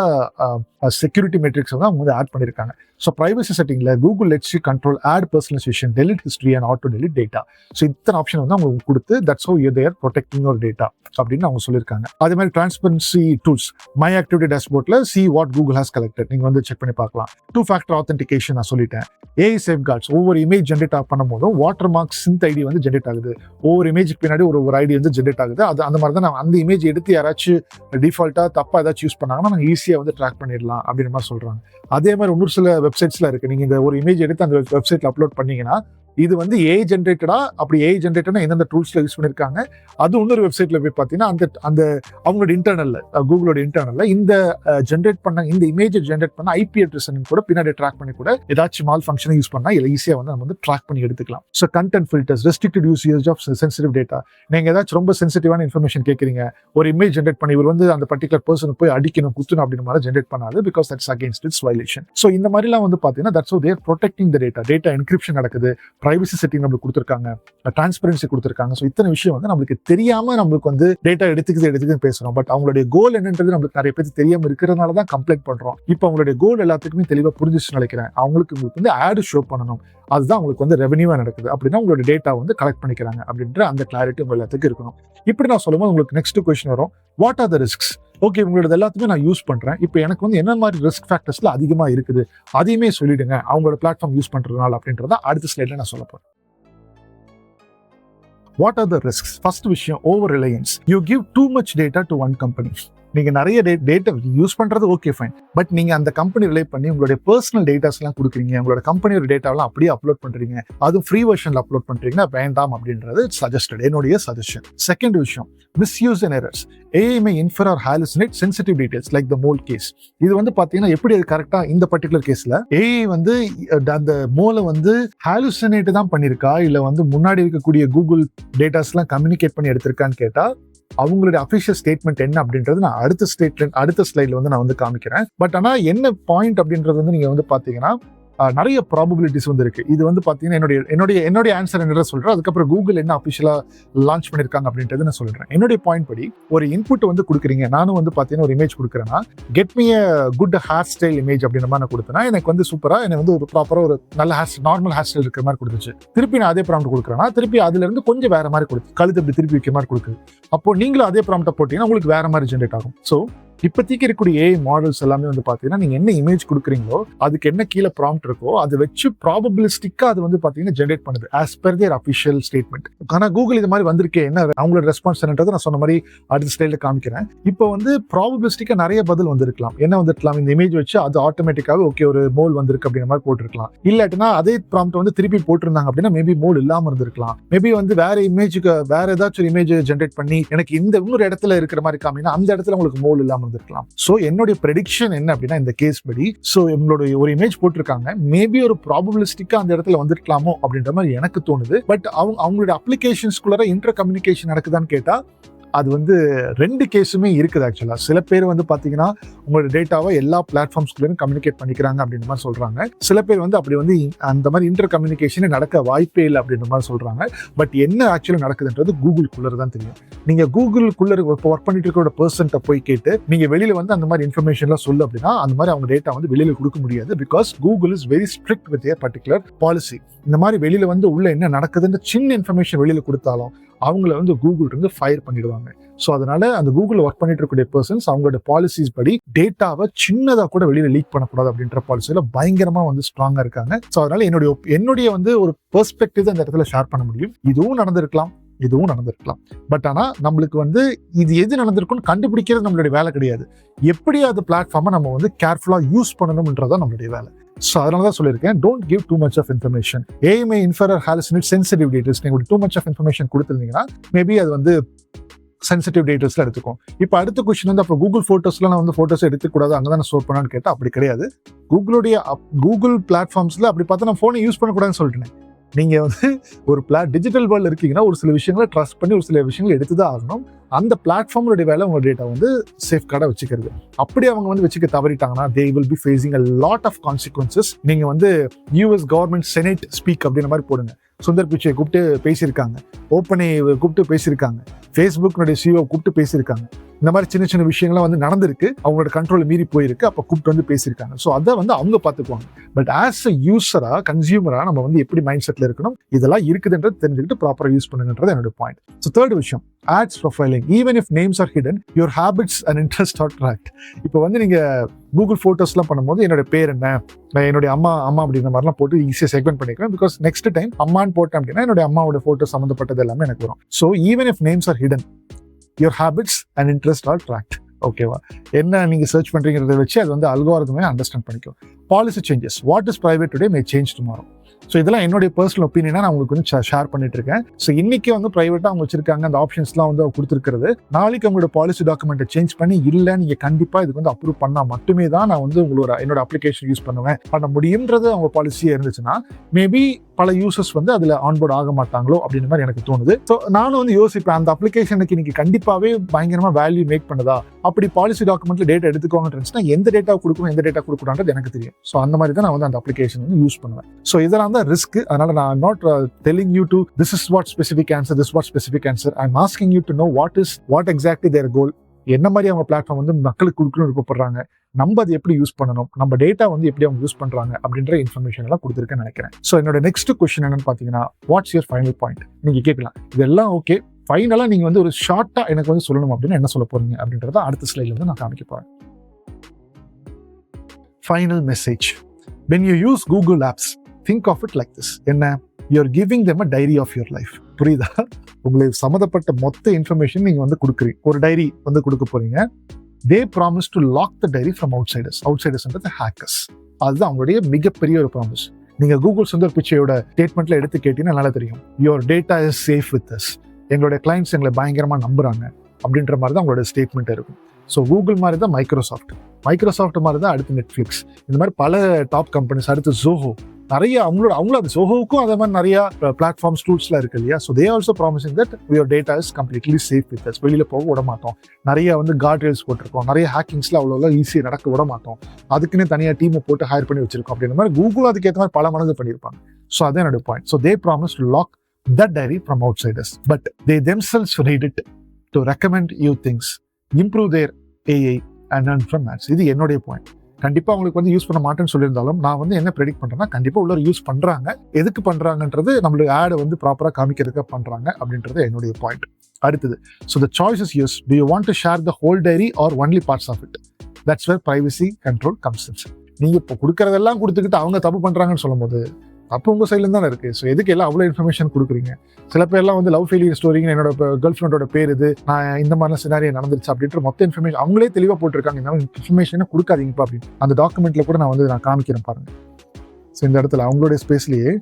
செக்யூரிட்டி மெட்ரிக்ஸ் வந்து அவங்க வந்து ஆட் பண்ணியிருக்காங்க. ஸோ பிரைவசி செட்டிங்ல Google lets you control ad personalisation, delete history and auto delete data. So இத்தனை ஆப்ஷன் வந்து அவங்க கொடுத்து that's how you they're protecting your data அப்படின்னு அவங்க சொல்லியிருக்காங்க. அதே மாதிரி டிரான்ஸ்பரன்சி டூல்ஸ், மை ஆக்டிவிட்டி டேஷ்போர்ட்ல see what Google has collected நீங்க வந்து செக் பண்ணி பார்க்கலாம். 2 ஃபேக்டர் ஆத்தென்டிகேஷன் நான் சொல்லிட்டேன். ஏஐ சேஃப்கார்ட்ஸ், ஒவ்வொரு இமேஜ் ஜென்ரேட் பண்ணும் போதும் வாட்டர் மார்க் சிந்த் ஐடி வந்து ஜென்ரேட் ஆகுது. ஒவ்வொரு இமேஜுக்கு பின்னாடி ஒரு ஐடி வந்து ஜென்ரேட் ஆகுது. அது அந்த மாதிரி தான் அந்த இமேஜ் எடுத்து யாராச்சும் டிஃபால்ட்டா தப்பா ஏதாச்சும் யூஸ் பண்ணாங்கன்னா நாங்கள் ஈஸியாக வந்து ட்ராக் பண்ணிடலாம் அப்படின்ற மாதிரி சொல்றாங்க. அதே மாதிரி இன்னொரு சில வெப்சைட்ஸ்ல இருக்கு, நீங்க இந்த ஒரு இமேஜ் எடுத்து அந்த வெப்சைட்ல அப்லோட் பண்ணீங்கன்னா இது வந்து ஏஐ ஜென்ரேட்டடா, அப்படி ஏஐ ஜென்ரேட்டர்னா எந்தெந்த டூல்ஸ்ல யூஸ் பண்ணிருக்காங்க, அது இன்னொரு வெப்சைட்ல போய் பார்த்தீங்கன்னா அந்த அவங்களோட இன்டர்னல்ல, கூகுளோட இன்டர்னல்ல இந்த ஜென்ரேட் பண்ண இந்த இமேஜை ஜென்ரேட் பண்ண ஐபி அட்ரஸ் கூட பின்னாடி ட்ராக் பண்ணி கூட ஏதாச்சும் மால் ஃபங்க்ஷனை யூஸ் பண்ணா ஈஸியாக வந்து நம்ம வந்து ட்ராக் பண்ணி எடுத்துக்கலாம். So content filters, restricted usage of sensitive data. நீங்க ஏதாச்சும் ரொம்ப சென்சிட்டிவான இன்ஃபர்மேஷன் கேட்குறீங்க, ஒரு இமேஜ் ஜென்ரேட் பண்ணி இவர் வந்து அந்த பர்டிகுலர் பர்சன் போய் அடிக்கணும் குத்தணும் அப்படின்னு மாதிரி ஜென்ரேட் பண்ணாது, because that's against its violation. So இந்த மாதிரிலாம் வந்து பார்த்தீங்கன்னா that's their protecting the data encryption நடக்குது, பிரைவசி செட்டிங் நம்மளுக்கு கொடுத்துருக்காங்க, டிரான்ஸ்பரன்சி கொடுத்துருக்காங்க. ஸோ இத்தனை விஷயம் வந்து நம்மளுக்கு தெரியாம நம்மளுக்கு வந்து டேட்டா எடுத்துக்குது பேசுறோம். பட் அவங்களுடைய கோல் என்னன்றது நம்மளுக்கு நிறைய பேருக்கு தெரியாம இருக்கிறதுனால தான் கம்ப்ளைண்ட் பண்றோம். இப்போ அவங்களுடைய கோல் எல்லாத்துக்குமே தெளிவா புரிஞ்சிச்சு நினைக்கிறேன். உங்களுக்கு வந்து ஆட் ஷோ பண்ணணும், அதுதான் உங்களுக்கு வந்து ரெவன்யூவா நடக்குது அப்படின்னா உங்களோட டேட்டா வந்து கலெக்ட் பண்ணிக்கிறாங்க அப்படின்ற அந்த கிளாரிட்டி உங்க எல்லாத்துக்கும் இருக்கணும். இப்படி நான் சொல்லும்போது உங்களுக்கு நெக்ஸ்ட் கொஸ்டின் வரும், what are the risks? Okay, உங்களோட எல்லாத்துமே நான் யூஸ் பண்றேன், இப்போ எனக்கு வந்து என்ன மாதிரி ரிஸ்க் ஃபேக்டர்ஸ்ல அதிகமா இருக்குது அதையுமே சொல்லிடுங்க அவங்களோட பிளாட்ஃபார்ம் யூஸ் பண்றதுனால அப்படின்றத அடுத்த ஸ்லைட்ல நான் சொல்ல போறேன். What are the risks? First விஷயம், over reliance. You give too much data to one company. நீங்க நிறைய டேட்டா யூஸ் பண்றது ஓகே ஃபைன், பட் நீங்க அந்த கம்பெனி ரிலே பண்ணி உங்களுடைய பர்சனல் டேட்டாஸ் எல்லாம் கொடுக்குறீங்க, உங்களோட கம்பெனியோட டேட்டாவெல்லாம் அப்படியே அப்லோட் பண்றீங்க, அதுவும் ஃப்ரீ வெர்ஷன்ல அப்லோட் பண்றீங்கன்னா வேண்டாம் அப்படின்றது சஜஸ்டட், என்னுடைய சஜஷன். செகண்ட் விஷயம், misuse and errors. AI may infer or hallucinate sensitive details like the mole case. இது வந்து பாத்தீங்கன்னா எப்படி அது கரெக்டா இந்த பர்டிகுலர் கேஸ்ல AI வந்து அந்த மோலை வந்து ஹாலுசினேட் தான் பண்ணிருக்கா, இல்ல வந்து முன்னாடி இருக்கக்கூடிய கூகுள் டேட்டாஸ் எல்லாம் கம்யூனிகேட் பண்ணி எடுத்திருக்கான்னு கேட்டா அவங்களுடைய அபிஷியல் ஸ்டேட்மெண்ட் என்ன அப்படின்றது நான் அடுத்த ஸ்லைட்ல வந்து நான் வந்து காமிக்கிறேன். பட் ஆனா என்ன பாயிண்ட் அப்படின்றது வந்து நீங்க வந்து பாத்தீங்கன்னா நிறைய ப்ராபபிலிட்டிஸ் வந்து இருக்கு. இது வந்து பாத்தீங்கன்னா என்னுடைய ஆன்சர் என்ன சொல்றேன், அதுக்கப்புறம் கூகுள் என்ன அபிஷியலா லான்ச் பண்ணிருக்காங்க அப்படின்றது நான் சொல்றேன். என்னுடைய பாயிண்ட் படி ஒரு இன்புட் வந்து கொடுக்குறீங்க, நானும் வந்து பாத்தீங்கன்னா ஒரு இமேஜ் கொடுக்குறேன்னா get me good hair style image அப்படின்ற மாதிரி நான் கொடுத்தேன்னா எனக்கு வந்து சூப்பரா எனக்கு வந்து ஒரு ப்ராப்பரா ஒரு நல்ல நார்மல் ஹேர் ஸ்டைல் இருக்கிற மாதிரி கொடுத்துச்சு. திருப்பி நான் அதே ப்ராம்ப்ட் கொடுக்குறேன்னா திருப்பி அதுல இருந்து கொஞ்சம் வேற மாதிரி கொடுத்து கழுத்து இப்படி திருப்பி வைக்கிற மாதிரி கொடுக்குது. அப்போ நீங்களும் அதே ப்ராம்ப்ட போட்டீங்கன்னா உங்களுக்கு வேற மாதிரி ஜென்ரேட் ஆகும். ஸோ இப்போதைக்கு இருக்கக்கூடிய ஏஐ மாடல்ஸ் எல்லாமே வந்து பாத்தீங்கன்னா நீங்க என்ன இமேஜ் கொடுக்குறீங்களோ அதுக்கு என்ன கீழே ப்ராம்ப்ட் இருக்கோ அதை வச்சு ப்ராபபிலிஸ்டிக்கா அது வந்து பாத்தீங்கன்னா ஜென்ரேட் பண்ணுது ஆஸ் பெர் தேர் அபிஷியல் ஸ்டேட்மெண்ட். ஆனா கூகுள் இது மாதிரி வந்திருக்கே, என்ன அவங்களோட ரெஸ்பான்ஸ் என்னன்றது நான் சொன்ன மாதிரி அடுத்த ஸ்டைல காமிக்கிறேன். இப்போ வந்து ப்ராபபிலிஸ்டிக்கா நிறைய பதில் வந்திருக்கலாம். என்ன வந்திருக்கலாம், இந்த இமேஜ் வச்சு அது ஆட்டோமேட்டிக்காவே ஓகே ஒரு மோல் வந்திருக்கு அப்படின்ற மாதிரி போட்டிருக்கலாம். இல்லாட்டினா அதே ப்ராம்ப்ட் வந்து திருப்பி போட்டிருந்தாங்க அப்படின்னா மேபி மோல் இல்லாம இருந்திருக்கலாம். மேபி வந்து வேற இமேஜுக்கு வேற ஏதாச்சும் இமேஜ் ஜென்ரேட் பண்ணி எனக்கு இந்த இன்னொரு இடத்துல இருக்கிற மாதிரி காமினா அந்த இடத்துல உங்களுக்கு மோல் இல்லாம இருந்திருக்கலாம். சோ என்னுடைய ப்ரெடிக்ஷன் என்ன அப்படின்னா இந்த கேஸ் படி சோ உங்களுடைய ஒரு இமேஜ் போட்டிருக்காங்க, மேபி ஒரு ப்ராபபிலிஸ்டிக்கா அந்த இடத்துல வந்துருக்கலாமோ அப்படின்ற மாதிரி எனக்கு தோணுது. பட் அவங்களுடைய அப்ளிகேஷன்ஸ்குள்ள இன்டர் கம்யூனிகேஷன் நடக்குதான்னு கேட்டா அது வந்து ரெண்டு கேஸுமே இருக்குது. ஆக்சுவலா சில பேர் வந்து பாத்தீங்கன்னா உங்களோட டேட்டாவை எல்லா பிளாட்ஃபார்ம்ஸ்குள்ளேயும் கம்யூனிகேட் பண்ணிக்கிறாங்க அப்படின்ற மாதிரி சொல்றாங்க. சில பேர் வந்து அப்படி வந்து அந்த மாதிரி இன்டர் கம்யூனிகேஷனே நடக்க வாய்ப்பே இல்லை அப்படின்ற மாதிரி சொல்றாங்க. பட் என்ன ஆக்சுவலா நடக்குதுன்றது கூகுளுக்குள்ள தான் தெரியும். நீங்க கூகுளுக்குள்ள ஒர்க் பண்ணிட்டு இருக்கிற பர்சன்ட்ட போய் கேட்டு நீங்க வெளியில வந்து அந்த மாதிரி இன்ஃபர்மேஷன்லாம் சொல்லு அப்படின்னா அந்த மாதிரி அவங்க டேட்டா வந்து வெளியில கொடுக்க முடியாது. Because Google is very strict with a particular policy. இந்த மாதிரி வெளியில வந்து உள்ள என்ன நடக்குதுன்னு சின்ன இன்ஃபர்மேஷன் வெளியில கொடுத்தாலும் அவங்கள வந்து கூகுள் இருந்து ஃபயர் பண்ணிடுவாங்க. ஸோ அதனால அந்த கூகுள் ஒர்க் பண்ணிட்டு இருக்கக்கூடிய பர்சன்ஸ் அவங்களோட பாலிசிஸ் படி டேட்டாவை சின்னதாக கூட வெளியில லீக் பண்ணக்கூடாது அப்படின்ற பாலிசியில பயங்கரமா வந்து ஸ்ட்ராங்கா இருக்காங்க. ஸோ அதனால என்னுடைய வந்து ஒரு பெர்ஸ்பெக்டிவ் அந்த இடத்துல ஷேர் பண்ண முடியும். இதுவும் நடந்திருக்கலாம், இதுவும் நடந்திருக்கலாம். பட் ஆனா நம்மளுக்கு வந்து இது எது நடந்திருக்கும்னு கண்டுபிடிக்கிறது நம்மளுடைய வேலை கிடையாது. எப்படி அது பிளாட்ஃபார்மை நம்ம வந்து கேர்ஃபுல்லா யூஸ் பண்ணணும்ன்றதான் நம்மளுடைய வேலை. ஸோ அதனால தான் சொல்லியிருக்கேன், don't give too much of information. AI infer hallucinate sensitive டேட்டாஸ். நீங்கள் டூ மச் ஆஃப் இன்ஃபர்மேஷன் கொடுத்துருந்தீங்கன்னா மேபி அது வந்து சென்சிட்டிவ் டேட்டாஸ்ல எடுத்துக்கும். இப்போ அடுத்த கொஸ்டின் வந்து அப்போ கூகுள் போட்டோஸ்ல நான் வந்து போட்டோஸ் எடுத்துக்கூடாது, அங்கே தான் ஸ்டோர் பண்ணான்னு கேட்டால் அப்படி கிடையாது. கூகுள் பிளாட்ஃபார்ம்ஸ்ல அப்படி பார்த்தா நான் ஃபோனை யூஸ் பண்ணக்கூடாதுன்னு சொல்லிட்டேன். நீங்க வந்து ஒரு டிஜிட்டல் வேர்ல்டு இருக்கீங்கன்னா ஒரு சில விஷயங்களை ட்ரஸ்ட் பண்ணி ஒரு சில விஷயங்களை எடுத்துதான் ஆகணும். அந்த பிளாட்ஃபார்மோட வேலை உங்க டேட்டா வந்து சேஃப் கார்டா வச்சுக்கிறது. அப்படி அவங்க வந்து வச்சுக்க தவறிட்டாங்கன்னா they will be facing a lot of consequences. நீங்க வந்து யூஎஸ் கவர்மெண்ட் செனேட் ஸ்பீக் அப்படின்ற மாதிரி போடுங்க. சுந்தர் பிச்சை கூப்பிட்டு பேசியிருக்காங்க, ஓப்பனை கூப்பிட்டு பேசியிருக்காங்க, ஃபேஸ்புக்னுடைய சிஓ கூப்பிட்டு பேசியிருக்காங்க. இந்த மாதிரி சின்ன சின்ன விஷயங்கள்லாம் வந்து நடந்திருக்கு, அவங்களோட கண்ட்ரோல் மீறி போயிருக்கு, அப்போ கூப்பிட்டு வந்து பேசியிருக்காங்க. ஸோ அதை வந்து அவங்க பார்த்துக்குவாங்க. பட் ஆஸ் அ யூஸரா, கன்சியூமரா நம்ம வந்து எப்படி மைண்ட் செட்ல இருக்கணும், இதெல்லாம் இருக்குதுன்றது தெரிஞ்சுக்கிட்டு ப்ராப்பரா யூஸ் பண்ணுங்கன்றது என்னோட பாயிண்ட். ஸோ தேர்ட் விஷயம், ads profiling. Even if names are hidden, your habits and interest are tracked. இப்போ வந்து நீங்க கூகுள் போட்டோஸ்லாம் பண்ணும்போது என்னோட பேர் என்ன, என்னுடைய அம்மா அப்படின்ற மாதிரிலாம் போட்டு ஈஸியாக செக்மெண்ட் பண்ணிக்கிறேன். பிகாஸ் நெக்ஸ்ட் டைம் அம்மான்னு போட்டேன் அப்படின்னா என்னுடைய அம்மாவோட போட்டோ சம்மந்தப்பட்டது எல்லாமே எனக்கு வரும். So even if names are hidden, your habits and interest are tracked. ஓகேவா? என்ன நீங்க சர்ச் பண்றீங்கிறத வச்சு அது வந்து அல்காரிதமே அண்டர்ஸ்டாண்ட் பண்ணிக்கும். Policy changes. What is private today may change tomorrow. So இதெல்லாம் என்னுடைய பர்சனல் ஒப்பீனியனா நான் உங்களுக்கு வந்து ஷேர் பண்ணிட்டு இருக்கேன். ஸோ இன்னைக்கு வந்து பிரைவேட்டா அவங்க வச்சிருக்காங்க, அந்த ஆப்ஷன்ஸ்லாம் வந்து கொடுத்துருக்கிறது. நாளைக்கு அவங்களோட பாலிசி டாக்குமெண்ட்டை சேஞ்ச் பண்ணி இல்லை நீங்க கண்டிப்பா இதுக்கு வந்து அப்ரூவ் பண்ணா மட்டுமே தான் நான் வந்து என்னோட அப்ளிகேஷன் யூஸ் பண்ண முடியும்ன்றது அவங்க பாலிசியா இருந்துச்சுன்னா மேபி பல யூசர்ஸ் வந்து அதுல ஆன்போர்ட் ஆக மாட்டாங்களோ அப்படின்ற மாதிரி எனக்கு தோணுது. ஸோ நானும் வந்து யோசிப்பேன், அந்த அப்ளிகேஷனுக்கு இன்னைக்கு கண்டிப்பாவே பயங்கரமா வேல்யூ மேக் பண்ணுதா, அப்படி பாலிசி டாக்குமெண்ட்ல டேட்டா எடுத்துக்கோங்கன்னு இருந்துச்சுன்னா எந்த டேட்டா கொடுக்கணும் எந்த டேட்டா கொடுக்கணும்ன்றது எனக்கு தெரியும். ஸோ அந்த மாதிரி தான் நான் வந்து அந்த அப்ளிகேஷன் வந்து யூஸ் பண்ணுவேன். ஸோ இதெல்லாம் தான் ரிஸ்க். அதனால நான் not telling you to this is what specific answer, this what specific answer. I am asking you to know what exactly their goal. என்ன மாதிரி அவங்க பிளாட்ஃபார்ம் வந்து மக்களுக்கு கொடுக்கணும்னு விருப்பப்படுறாங்க, நம்ம அதை எப்படி யூஸ் பண்ணணும், நம்ம டேட்டா வந்து எப்படி அவங்க யூஸ் பண்றாங்க அப்படின்ற இன்ஃபர்மேஷன் எல்லாம் கொடுத்துருக்கேன்னு நினைக்கிறேன். ஸோ என்னோட நெக்ஸ்ட் கொஸ்டின் என்னன்னு பாத்தீங்கன்னா, வாட்ஸ் யுவர் ஃபைனல் பாயிண்ட். நீங்க கேட்கலாம், இதெல்லாம் ஓகே, ஃபைனலா நீங்க வந்து ஒரு ஷார்ட்டா எனக்கு வந்து சொல்லணும் அப்படின்னு என்ன சொல்ல போறீங்க அப்படின்றத அடுத்த ஸ்லைட்ல வந்து நான் காமிக்க போறேன். Final message. when you use Google apps, think of it like this. என்ன, you're giving them a diary of your life. புரியுதா? உங்களுக்கு சம்மந்தப்பட்ட மொத்த இன்ஃபர்மேஷன் நீங்க வந்து கொடுக்குறீங்க, ஒரு டைரி வந்து கொடுக்க போறீங்க. they promise to lock the diary from outsiders. outsiders hackers. அதுதான் அவங்களுடைய மிகப்பெரிய ஒரு ப்ராமிஸ். நீங்க கூகுள் சுந்தர் பிச்சையோட ஸ்டேட்மெண்ட்ல எடுத்து கேட்டீங்கன்னா நல்லா தெரியும். your data is safe with us. எங்களுடைய கிளைண்ட்ஸ் எங்களை பயங்கரமா நம்புறாங்க அப்படின்ற மாதிரி தான் அவங்களோட ஸ்டேட்மெண்ட் இருக்கும். ஸோ கூகுள் மாதிரி தான் மைக்ரோசாஃப்ட் மாதிரி தான் அடுத்து நெட்ஃப்ளிக்ஸ், இந்த மாதிரி பல டாப் கம்பெனிஸ், அடுத்து ஜோஹோ, நிறைய அவங்களும் அது ஜோஹோவுக்கும் அதே மாதிரி நிறைய பிளாட்ஃபார்ம்ஸ் டூல்ஸ்லாம் இருக்கு இல்லையா. So they also promising that your data is completely safe with us. வெளியில போக விட மாட்டோம், நிறைய வந்து கார்ட் ரேல்ஸ் போட்டிருக்கோம், நிறைய ஹேக்கிங்ஸ்ல அவ்வளோ ஈஸியாக நடக்க விட மாட்டோம், அதுக்குன்னு தனியாக டீமை போட்டு ஹையர் பண்ணி வச்சிருக்கோம் அப்படின்ற மாதிரி கூகுள் அதுக்கேற்ற மாதிரி பல மடங்கு பண்ணியிருப்பாங்க. ஸோ அதான் என்னோட point. So they promise to log that diary from outsiders, but they themselves read it to recommend you things, improve their AI and earn from ads. இது என்னுடைய பாயிண்ட். கண்டிப்பா அவங்களுக்கு வந்து யூஸ் பண்ண மாட்டேன்னு சொல்லியிருந்தாலும் நான் வந்து என்ன ப்ரெடிக்ட் பண்றேன்னா, கண்டிப்பா உள்ள யூஸ் பண்றாங்க. எதுக்கு பண்றாங்கன்றது நம்மளுக்கு ஆட் வந்து ப்ராப்பரா காமிக்கிறதுக்கு பண்றாங்க அப்படின்றது என்னுடைய பாயிண்ட். அடுத்தது, so the choice is yours. Do you want to share the whole diary or only parts of it? That's where privacy control comes in. நீங்க இப்போ கொடுக்கறதெல்லாம் கொடுத்துக்கிட்டு அவங்க தப்பு பண்றாங்கன்னு சொல்லும் போது அப்போ உங்க சைட்ல தானே இருக்கு. ஸோ எதுக்கு எல்லாம் அவ்வளோ இன்ஃபர்மேஷன் கொடுக்குறீங்க? சில பேர்லாம் வந்து லவ் ஃபெயிலியர் ஸ்டோரிங்க, என்னோட கேர்ள் ஃப்ரெண்டோட பேர் இது, நான் இந்த மாதிரிலாம் சினாரியா நடந்துருச்சு அப்படின்ற மொத்த இன்ஃபர்மேஷன் அவங்களே தெளிவாக போட்டிருக்காங்க. இந்த இன்ஃபர்மேஷனை கொடுக்காதீங்கப்பா அப்படின்னு. அந்த டாக்குமெண்ட்ல கூட நான் காமிக்கிறேன் பாருங்க. ஸோ இந்த இடத்துல அவங்களுடைய ஸ்பேஸ்லயே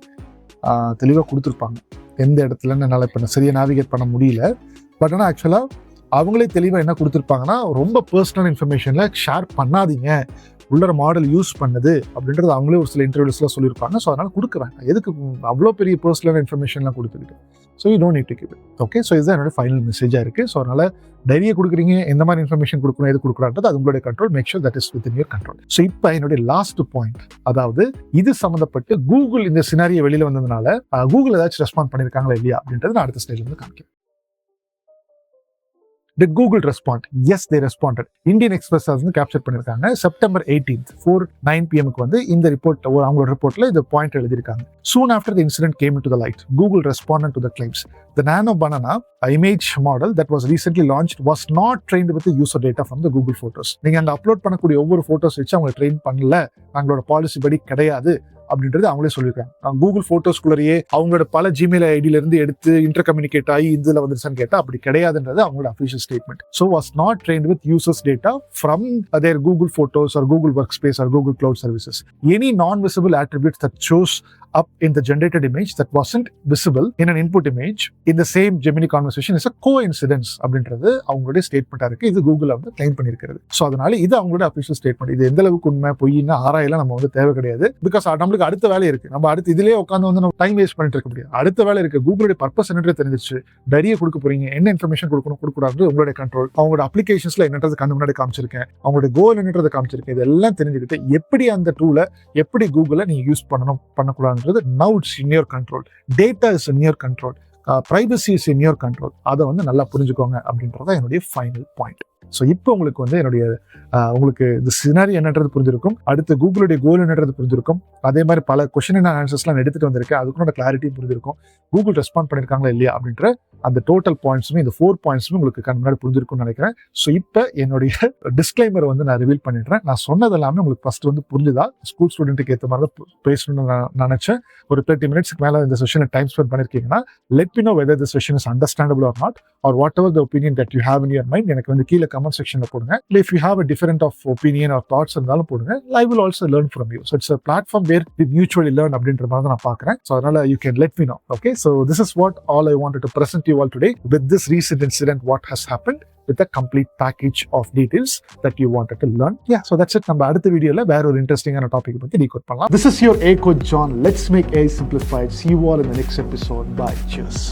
தெளிவாக கொடுத்துருப்பாங்க எந்த இடத்துலன்னு என்னால் இப்போ சரியாக நேவிகேட் பண்ண முடியல. பட் ஆனால் ஆக்சுவலாக அவங்களே தெளிவாக என்ன கொடுத்துருப்பாங்கன்னா, ரொம்ப பர்சனல் இன்ஃபர்மேஷன்ல ஷேர் பண்ணாதீங்க, உள்ளர மாடல் யூஸ் பண்ணது அப்படின்றது அவங்களே ஒரு சில இன்டர்வியூஸ்லாம் சொல்லியிருப்பாங்க. ஸோ அதனால கொடுக்குறாங்க, எதுக்கு அவ்வளோ பெரிய பர்சனல் இன்ஃபர்மேஷன்லாம் கொடுத்துக்கிட்டு. So you don't need to keep it. Okay, so இதுதான் என்னோட ஃபைனல் மெசேஜாக இருக்குது. ஸோ அதனால டைரியை கொடுக்குறீங்க, எந்த மாதிரி இன்ஃபர்மேஷன் கொடுக்கணும், எது கொடுக்குறான்றது அது உங்களுடைய control. Make sure that is within your control. So இப்போ என்னுடைய லாஸ்ட் பாயிண்ட், அதாவது இது சம்மந்தப்பட்டு கூகுள் இந்த சினாரியை வெளியில் வந்ததுனால கூகுள் ஏதாச்சும் ரெஸ்பாண்ட் பண்ணியிருக்காங்களா இல்லையா அப்படின்றது நான் அடுத்த ஸ்டைல இருந்து காமிக்கிறேன். Did Google respond? Yes, they responded. Indian Express வந்து கேப்சர் பண்ணிருக்காங்க. செப்டம்பர் 18th 4:09 PM வந்து இந்த ரிப்போர்ட் அவங்களோட ரிப்போர்ட்ல இந்த பாயிண்ட் எழுதிருக்காங்க. Soon after the incident came into the light, Google responded to the claims. The Nano banana, a image model that was recently launched, was not trained with the user data from the Google Photos. நீங்க அங்க upload பண்ணக்கூடிய ஒவ்வொரு photos வச்சு அவங்க train பண்ணல, அவங்களோட policy படி கிடையாது அப்படின்றது அவங்களே சொல்லியிருக்காங்க. கூகுள் போட்டோஸ்குள்ளேயே அவங்களோட பல ஜிமெயில் ஐடியில இருந்து எடுத்து இன்டர் கம்யூனிகேட் ஆகி இதுல வந்துருச்சான்னு கேட்டா அப்படி கிடையாதுன்றது அவங்களோட official statement. So was not trained with users data from their Google Photos or Google workspace or Google Cloud services. Any non visible attributes that shows up in the generated image that wasn't visible in an input image in the same Gemini conversation is a coincidence அப்படின்றது அவங்களுடைய ஸ்டேட்மெண்டா இருக்கு. இது Google வந்து claim பண்ணிருக்கிறது. So அதனால இது அவங்களோட official statement. இது எந்த அளவுக்கு உண்மை பொய்ன்னு ஆராயலாம் நம்ம வந்து தேவை கிடையாது. பிகாஸ் நம்மளுக்கு அடுத்த வேலை இருக்கு. நம்ம அடுத்து இதுலயே உட்காந்து வந்து நம்ம டைம் வேஸ்ட் பண்ணிட்டு இருக்க முடியாது. அடுத்த வேலை இருக்கு. கூகுளுடைய பர்பஸ் என்னன்றது தெரிஞ்சிச்சு. நிறைய கொடுக்க போறீங்க, என்ன இன்ஃபர்மேஷன் கொடுக்கணும் கொடுக்கூடாது உங்களுடைய கண்ட்ரோல். அவங்களோட அப்ளிகேஷன்ஸ்ல என்னன்றது கண்ணு முன்னாடி காமிச்சிருக்கேன், அவங்களுடைய கோல் என்னன்றதை காமிச்சிருக்கேன். இதெல்லாம் தெரிஞ்சுக்கிட்டு எப்படி அந்த டூலை எப்படி கூகுளை நீங்க யூஸ் பண்ணணும் பண்ணக்கூடாதுன்றது now it's in your control. Data is in your control. Privacy is in your control. அதை வந்து நல்லா புரிஞ்சுக்கோங்க அப்படின்றத என்னுடைய ஃபைனல் பாயிண்ட். ஸோ இப்போ உங்களுக்கு வந்து என்னுடைய உங்களுக்கு இந்த சினாரி என்னன்றது புரிஞ்சிருக்கும், அடுத்து கூகுளுடைய கோல் என்னன்றது புரிஞ்சிருக்கும், அதே மாதிரி பல கொஸ்டின் அண்ட் ஆன்சர்ஸ்லாம் எடுத்துட்டு வந்திருக்கேன், அதுக்குள்ள கிளாரிட்டியும் புரிஞ்சிருக்கும், கூகுள் ரெஸ்பாண்ட் பண்ணியிருக்காங்களா இல்லையா அப்படின்ற அந்த டோட்டல் பாயிண்ட்ஸுமே இந்த 4 பாயிண்ட்ஸுமே உங்களுக்கு கண் முன்னாடி புரிஞ்சிருக்கும்னு நினைக்கிறேன். ஸோ இப்போ என்னுடைய டிஸ்க்ளைமர் வந்து நான் ரிவீல் பண்ணிடுறேன். நான் சொன்னது எல்லாமே உங்களுக்கு ஃபர்ஸ்ட் வந்து புரிஞ்சுதா, ஸ்கூல் ஸ்டூடெண்ட்டுக்கு ஏற்ற மாதிரி தான் பேசணும்னு நான் நினைச்சேன். ஒரு 30 மினிட்ஸ்க்கு மேலே இந்த செஷனை டைம் ஸ்பெண்ட் பண்ணியிருக்கீங்கன்னா let me know whether the session is understandable or not, or whatever the opinion that you have in your mind. எனக்கு வந்து கீழே கமெண்ட் செக்ஷன்ல போடுங்க. இல்லை if you have a different of opinion or thoughts இருந்தாலும் போடுங்க. I will also learn from you. So it's a platform where we mutually learn அப்படின்ற மாதிரி தான் நான் பார்க்குறேன். ஸோ அதனால you can let me know. Okay, so this is what all I wanted to present you all today with this recent incident, what has happened, with a complete package of details that you wanted to learn. Yeah, so that's it. நம்ம அடுத்த வீடியோல வேற ஒரு இன்ட்ரெஸ்டிங்கான topic பத்தி decode பண்ணலாம். This is your A Coach John. Let's make AI simplified. See you all in the next episode. Bye. Cheers.